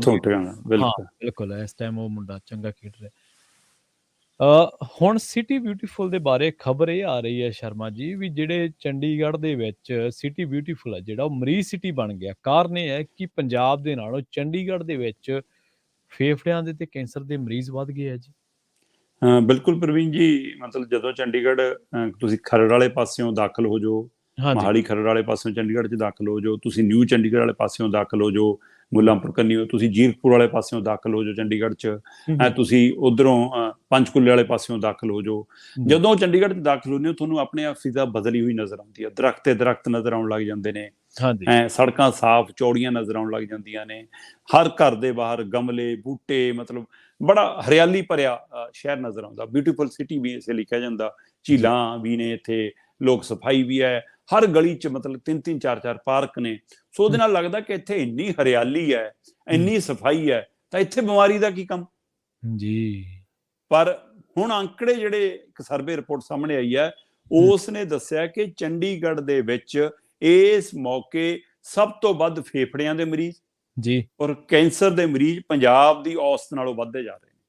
ਬਿਲਕੁਲ ਇਸ ਟਾਈਮ ਉਹ ਮੁੰਡਾ ਚੰਗਾ ਖੇਡ ਰਿਹਾ। ਹੁਣ ਸਿਟੀ ਬਿਊਟੀਫੁਲ ਦੇ ਬਾਰੇ ਖਬਰ ਇਹ ਆ ਰਹੀ ਹੈ ਸ਼ਰਮਾ ਜੀ, ਵੀ ਜਿਹੜੇ ਚੰਡੀਗੜ੍ਹ ਦੇ ਵਿੱਚ ਸਿਟੀ ਬਿਊਟੀਫੁਲ ਹੈ ਜਿਹੜਾ, ਉਹ ਮਰੀਜ਼ ਸਿਟੀ ਬਣ ਗਿਆ। ਕਾਰਨ ਇਹ ਹੈ ਕਿ ਪੰਜਾਬ ਦੇ ਨਾਲੋਂ ਚੰਡੀਗੜ੍ਹ ਦੇ ਵਿੱਚ ਫੇਫੜਿਆਂ ਦੇ ਤੇ ਕੈਂਸਰ ਦੇ ਮਰੀਜ਼ ਵੱਧ ਗਏ ਆ ਜੀ।
ਬਿਲਕੁਲ ਪ੍ਰਵੀਨ ਜੀ, ਮਤਲਬ ਜਦੋਂ ਚੰਡੀਗੜ੍ਹ ਤੁਸੀਂ ਖਰੜ ਵਾਲੇ ਪਾਸਿਓਂ ਦਾਖਲ ਹੋ ਜਾਓ, ਮੋਹਾਲੀ ਖਰੜ ਵਾਲੇ ਪਾਸਿਓਂ ਚੰਡੀਗੜ੍ਹ 'ਚ ਦਾਖਲ ਹੋ ਜਾਓ, ਤੁਸੀਂ ਨਿਊ ਚੰਡੀਗੜ੍ਹ ਵਾਲੇ ਪਾਸਿਓਂ ਦਾਖਲ ਹੋ ਜਾਓ, ਮੁੱਲਾਂਪੁਰ ਕੰਨੀਓ, ਤੁਸੀਂ ਜੀਰਕਪੁਰ ਵਾਲੇ ਪਾਸਿਓਂ ਦਾਖਲ ਹੋ ਜਾਓ ਚੰਡੀਗੜ੍ਹ 'ਚ, ਤੁਸੀਂ ਉਧਰੋਂ ਪੰਚਕੂਲੇ ਵਾਲੇ ਪਾਸਿਓਂ ਦਾਖਲ ਹੋ ਜਾਓ। ਜਦੋਂ ਚੰਡੀਗੜ੍ਹ 'ਚ ਦਾਖਲ ਹੁੰਦੇ ਹੋ, ਤੁਹਾਨੂੰ ਆਪਣੇ ਆਪ ਫਿਜ਼ਾ ਬਦਲੀ ਹੋਈ ਨਜ਼ਰ ਆਉਂਦੀ ਹੈ। ਦਰਖਤ ਤੇ ਦਰਖਤ ਨਜ਼ਰ ਆਉਣ ਲੱਗ ਜਾਂਦੇ ਨੇ, ਸੜਕਾਂ ਸਾਫ਼ ਚੌੜੀਆਂ ਨਜ਼ਰ ਆਉਣ ਲੱਗ ਜਾਂਦੀਆਂ ਨੇ, ਹਰ ਘਰ ਦੇ ਬਾਹਰ ਗਮਲੇ, ਬੂਟੇ, ਮਤਲਬ ਬੜਾ ਹਰਿਆਲੀ ਭਰਿਆ ਸ਼ਹਿਰ ਨਜ਼ਰ ਆਉਂਦਾ, ਬਿਊਟੀਫੁਲ ਸਿਟੀ ਵੀ ਇਸੇ ਲਿਖਿਆ ਜਾਂਦਾ, ਝੀਲਾਂ ਵੀ ਨੇ ਇੱਥੇ, ਲੋਕ ਸਫਾਈ ਵੀ ਹੈ, ਹਰ ਗਲੀ 'ਚ ਮਤਲਬ 3-3 4-4 ਪਾਰਕ ਨੇ। ਸੋ ਉਹਦੇ ਨਾਲ ਲੱਗਦਾ ਕਿ ਇੱਥੇ ਇੰਨੀ ਹਰਿਆਲੀ ਹੈ, ਇੰਨੀ ਸਫਾਈ ਹੈ, ਤਾਂ ਇੱਥੇ ਬਿਮਾਰੀ ਦਾ ਕੀ ਕੰਮ
ਜੀ।
ਪਰ ਹੁਣ ਅੰਕੜੇ ਜਿਹੜੇ ਇੱਕ ਸਰਵੇ ਰਿਪੋਰਟ ਸਾਹਮਣੇ ਆਈ ਹੈ, ਉਸ ਨੇ ਦੱਸਿਆ ਕਿ ਚੰਡੀਗੜ੍ਹ ਦੇ ਵਿੱਚ ਇਸ ਮੌਕੇ ਸਭ ਤੋਂ ਵੱਧ ਫੇਫੜਿਆਂ ਦੇ ਮਰੀਜ਼
ਜੀ
ਔਰ ਕੈਂਸਰ ਦੇ ਮਰੀਜ਼ ਪੰਜਾਬ ਦੀ ਔਸਤ ਨਾਲੋਂ ਵੱਧਦੇ ਜਾ ਰਹੇ ਨੇ।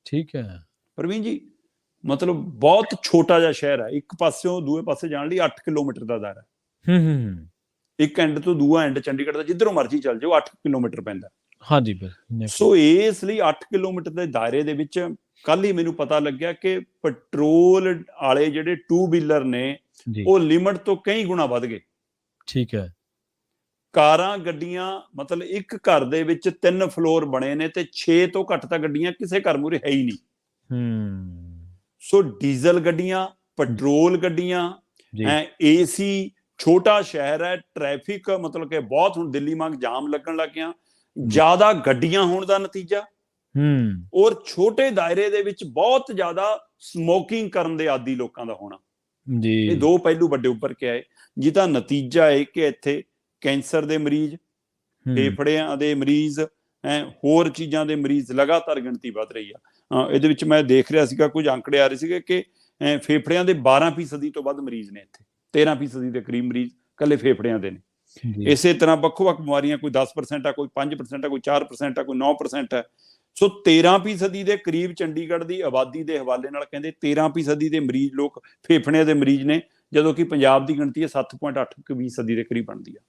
ਠੀਕ ਹੈ।
ਪ੍ਰਵੀਨ ਜੀ, ਮਤਲਬ ਬਹੁਤ ਛੋਟਾ ਜਿਹਾ ਸ਼ਹਿਰ ਹੈ, ਇੱਕ ਪਾਸਿਓਂ ਦੂਏ ਪਾਸੇ ਜਾਣ ਲਈ 8 ਕਿਲੋਮੀਟਰ ਦਾ ਦਾਇਰਾ, ਇੱਕ ਐਂਡ ਤੋਂ ਦੂਆ ਐਂਡ ਚੰਡੀਗੜ੍ਹ ਦਾ ਜਿੱਧਰੋਂ ਮਰਜ਼ੀ ਚੱਲ ਜਾਓ 8 ਕਿਲੋਮੀਟਰ ਪੈਂਦਾ।
ਹਾਂਜੀ
ਸੋ ਇਸ ਲਈ 8 ਕਿਲੋਮੀਟਰ ਦੇ ਦਾਇਰੇ ਦੇ ਵਿੱਚ ਕੱਲ ਹੀ ਮੈਨੂੰ ਪਤਾ ਲੱਗਿਆ ਕਿ ਪੈਟਰੋਲ ਵਾਲੇ ਜਿਹੜੇ 2 ਵੀਲਰ ਨੇ ਉਹ ਲਿਮਟ ਤੋਂ ਕਈ ਗੁਣਾ ਵੱਧ ਗਏ।
ਠੀਕ ਹੈ।
ਕਾਰਾਂ ਗੱਡੀਆਂ ਮਤਲਬ ਇੱਕ ਘਰ ਦੇ ਵਿੱਚ 3 ਫਲੋਰ ਬਣੇ ਨੇ ਤੇ 6 ਤੋਂ ਘੱਟ ਤਾਂ ਗੱਡੀਆਂ ਕਿਸੇ ਘਰ ਮੂਹਰੇ ਹੈ ਹੀ ਨਹੀਂ। ਸੋ ਡੀਜ਼ਲ ਗੱਡੀਆਂ, ਪੈਟਰੋਲ ਗੱਡੀਆਂ, ਏਸੀ, ਛੋਟਾ ਸ਼ਹਿਰ ਹੈ, ਟ੍ਰੈਫਿਕ ਮਤਲਬ ਕਿ ਬਹੁਤ, ਹੁਣ ਦਿੱਲੀ ਵਾਂਗ ਜਾਮ ਲੱਗਣ ਲੱਗ ਗਿਆ, ਜ਼ਿਆਦਾ ਗੱਡੀਆਂ ਹੋਣ ਦਾ ਨਤੀਜਾ, ਔਰ ਛੋਟੇ ਦਾਇਰੇ ਦੇ ਵਿੱਚ ਬਹੁਤ ਜ਼ਿਆਦਾ ਸਮੋਕਿੰਗ ਕਰਨ ਦੇ ਆਦੀ ਲੋਕਾਂ ਦਾ ਹੋਣਾ। ਇਹ 2 ਪਹਿਲੂ ਵੱਡੇ ਉੱਪਰ ਕੇ ਆਏ, ਜਿਹਦਾ ਨਤੀਜਾ ਹੈ ਕਿ ਇੱਥੇ ਕੈਂਸਰ ਦੇ ਮਰੀਜ਼, ਫੇਫੜਿਆਂ ਦੇ ਮਰੀਜ਼, ਹੋਰ ਚੀਜ਼ਾਂ ਦੇ ਮਰੀਜ਼ ਲਗਾਤਾਰ ਗਿਣਤੀ ਵੱਧ ਰਹੀ ਆ। ਇਹਦੇ ਵਿੱਚ ਮੈਂ ਦੇਖ ਰਿਹਾ ਸੀਗਾ, ਕੁਝ ਅੰਕੜੇ ਆ ਰਹੇ ਸੀਗੇ ਕਿ ਫੇਫੜਿਆਂ ਦੇ 12% ਤੋਂ ਵੱਧ ਮਰੀਜ਼ ਨੇ ਇੱਥੇ, 13% ਦੇ ਕਰੀਬ ਮਰੀਜ਼ ਇਕੱਲੇ ਫੇਫੜਿਆਂ ਦੇ ਨੇ। ਇਸੇ ਤਰ੍ਹਾਂ ਵੱਖੋ-ਵੱਖ ਬਿਮਾਰੀਆਂ, ਕੋਈ 10% ਆ, ਕੋਈ 5% ਆ, ਕੋਈ 4% ਆ, ਕੋਈ 9% ਹੈ। ਸੋ 13% ਦੇ ਕਰੀਬ ਚੰਡੀਗੜ੍ਹ ਦੀ ਆਬਾਦੀ ਦੇ ਹਵਾਲੇ ਨਾਲ ਕਹਿੰਦੇ 13% ਦੇ ਮਰੀਜ਼ ਲੋਕ ਫੇਫੜਿਆਂ ਦੇ ਮਰੀਜ਼ ਨੇ, ਜਦੋਂ ਕਿ ਪੰਜਾਬ ਦੀ ਗਿਣਤੀ ਹੈ 7.8% ਦੇ ਕਰੀਬ ਬਣਦੀ ਆ।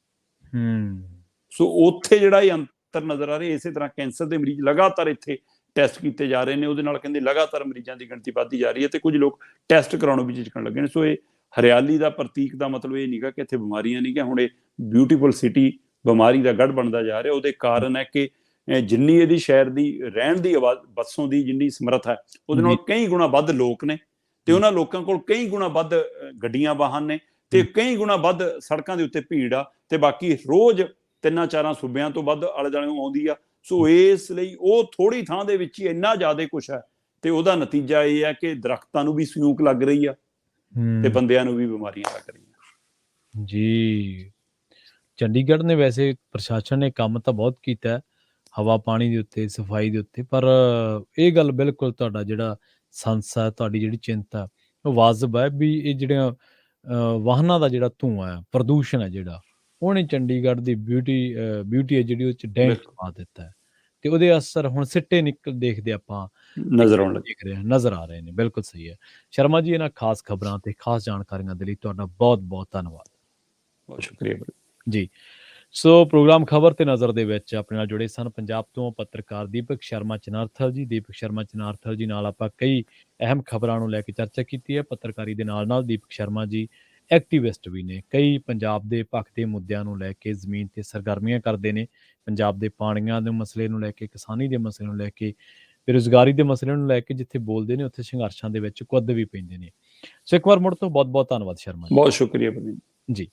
ਸੋ ਉੱਥੇ ਜਿਹੜਾ ਇਹ ਅੰਤਰ ਨਜ਼ਰ ਆ ਰਿਹਾ, ਇਸੇ ਤਰ੍ਹਾਂ ਕੈਂਸਰ ਦੇ ਮਰੀਜ਼ ਲਗਾਤਾਰ ਇੱਥੇ ਟੈਸਟ ਕੀਤੇ ਜਾ ਰਹੇ ਨੇ, ਉਹਦੇ ਨਾਲ ਕਹਿੰਦੇ ਲਗਾਤਾਰ ਮਰੀਜ਼ਾਂ ਦੀ ਗਿਣਤੀ ਵੱਧਦੀ ਜਾ ਰਹੀ ਹੈ ਤੇ ਕੁਝ ਲੋਕ ਟੈਸਟ ਕਰਾਉਣੋਂ ਵੀ ਝਿਜਕਣ ਲੱਗੇ ਨੇ। ਸੋ ਇਹ ਹਰਿਆਲੀ ਦਾ ਪ੍ਰਤੀਕ ਦਾ ਮਤਲਬ ਇਹ ਨਹੀਂਗਾ ਕਿ ਇੱਥੇ ਬਿਮਾਰੀਆਂ ਨਹੀਂ, ਕਿ ਹੁਣ ਇਹ ਬਿਊਟੀਫੁਲ ਸਿਟੀ ਬਿਮਾਰੀ ਦਾ ਗੜ੍ਹ ਬਣਦਾ ਜਾ ਰਿਹਾ। ਉਹਦੇ ਕਾਰਨ ਹੈ ਕਿ ਜਿੰਨੀ ਇਹਦੀ ਸ਼ਹਿਰ ਦੀ ਰਹਿਣ ਦੀ ਬੱਸੋਂ ਦੀ ਜਿੰਨੀ ਸਮਰੱਥਾ ਹੈ, ਉਹਦੇ ਨਾਲ ਕਈ ਗੁਣਾ ਵੱਧ ਲੋਕ ਨੇ ਤੇ ਉਹਨਾਂ ਲੋਕਾਂ ਕੋਲ ਕਈ ਗੁਣਾ ਵੱਧ ਗੱਡੀਆਂ ਵਾਹਨ ਨੇ ਤੇ ਕਈ ਗੁਣਾ ਵੱਧ ਸੜਕਾਂ ਦੇ ਉੱਤੇ ਭੀੜ ਆ, ਤੇ ਬਾਕੀ ਰੋਜ਼ 3-4 ਸੂਬਿਆਂ ਤੋਂ ਵੱਧ ਆਲੇ ਦੁਆਲੇ ਆਉਂਦੀ ਆ। ਸੋ ਇਸ ਲਈ ਉਹ ਥੋੜੀ ਥਾਂ ਦੇ ਵਿੱਚ ਹੀ ਇੰਨਾ ਜ਼ਿਆਦਾ ਕੁਛ ਹੈ, ਤੇ ਉਹਦਾ ਨਤੀਜਾ ਇਹ ਹੈ ਕਿ ਦਰਖਤਾਂ ਨੂੰ ਵੀ ਸਿਉਂਕ ਲੱਗ ਰਹੀ ਆ ਤੇ ਬੰਦਿਆਂ ਨੂੰ ਵੀ ਬਿਮਾਰੀਆਂ ਲੱਗ ਰਹੀਆਂ।
ਜੀ, ਚੰਡੀਗੜ੍ਹ ਨੇ ਵੈਸੇ ਪ੍ਰਸ਼ਾਸਨ ਨੇ ਕੰਮ ਤਾਂ ਬਹੁਤ ਕੀਤਾ ਹਵਾ ਪਾਣੀ ਦੇ ਉੱਤੇ, ਸਫਾਈ ਦੇ ਉੱਤੇ, ਪਰ ਇਹ ਗੱਲ ਬਿਲਕੁਲ ਤੁਹਾਡਾ ਜਿਹੜਾ ਸੰਸਾ, ਤੁਹਾਡੀ ਜਿਹੜੀ ਚਿੰਤਾ ਉਹ ਵਾਜਬ ਹੈ ਵੀ ਇਹ ਜਿਹੜੀਆਂ ਵਾਹਨਾਂ ਦਾ ਜਿਹੜਾ ਧੂੰਆਂ ਹੈ, ਪ੍ਰਦੂਸ਼ਣ ਹੈ ਜਿਹੜਾ, ਉਹਨੇ ਚੰਡੀਗੜ੍ਹ ਦੀ ਬਿਊਟੀ ਹੈ ਜਿਹੜੀ ਉਹ 'ਚ ਡੈਂਟ ਪਾ ਦਿੱਤਾ ਹੈ, ਤੇ ਉਹਦੇ ਅਸਰ ਹੁਣ ਸਿੱਟੇ ਨਿਕਲ ਦੇਖਦੇ ਆਪਾਂ
ਨਜ਼ਰ ਆਉਣ ਲੱਗੇ,
ਦੇਖ ਰਹੇ ਹਾਂ, ਨਜ਼ਰ ਆ ਰਹੇ ਨੇ। ਬਿਲਕੁਲ ਸਹੀ ਹੈ। ਸ਼ਰਮਾ ਜੀ, ਇਹਨਾਂ ਖਾਸ ਖਬਰਾਂ ਤੇ ਖਾਸ ਜਾਣਕਾਰੀਆਂ ਦੇ ਲਈ ਤੁਹਾਡਾ ਬਹੁਤ ਬਹੁਤ ਧੰਨਵਾਦ।
ਬਹੁਤ ਸ਼ੁਕਰੀਆ
ਜੀ। ਸੋ ਪ੍ਰੋਗਰਾਮ ਖਬਰ ਤੇ ਨਜ਼ਰ ਦੇ ਵਿੱਚ ਆਪਣੇ ਨਾਲ ਜੁੜੇ ਸਨ ਪੰਜਾਬ ਤੋਂ ਪੱਤਰਕਾਰ ਦੀਪਕ ਸ਼ਰਮਾ ਚਨਾਰਥਲ ਜੀ। ਦੀਪਕ ਸ਼ਰਮਾ ਚਨਾਰਥਲ ਜੀ ਨਾਲ ਆਪਾਂ ਕਈ ਅਹਿਮ ਖਬਰਾਂ ਨੂੰ ਲੈ ਕੇ ਚਰਚਾ ਕੀਤੀ ਹੈ। ਪੱਤਰਕਾਰੀ ਦੇ ਨਾਲ ਦੀਪਕ ਸ਼ਰਮਾ ਜੀ ਐਕਟਿਵਿਸਟ ਵੀ ਨੇ, ਕਈ ਪੰਜਾਬ ਦੇ ਭਖਦੇ ਮੁੱਦਿਆਂ ਨੂੰ ਲੈ ਕੇ ਜ਼ਮੀਨ ਤੇ ਸਰਗਰਮੀਆਂ ਕਰਦੇ ਨੇ, ਪੰਜਾਬ ਦੇ ਪਾਣੀਆਂ ਦੇ ਮਸਲੇ ਨੂੰ ਲੈ ਕੇ, ਕਿਸਾਨੀ ਦੇ ਮਸਲੇ ਨੂੰ ਲੈ ਕੇ, ਬੇਰੁਜ਼ਗਾਰੀ ਦੇ ਮਸਲੇ ਨੂੰ ਲੈ ਕੇ ਜਿੱਥੇ ਬੋਲਦੇ ਨੇ ਉੱਥੇ ਸੰਘਰਸ਼ਾਂ ਦੇ ਵਿੱਚ ਕੁੱਦ ਵੀ ਪੈਂਦੇ ਨੇ। ਸੋ ਇੱਕ ਵਾਰ ਮੁੜ ਤੋਂ ਬਹੁਤ ਬਹੁਤ ਧੰਨਵਾਦ ਸ਼ਰਮਾ ਜੀ।
ਬਹੁਤ ਸ਼ੁਕਰੀਆ ਜੀ।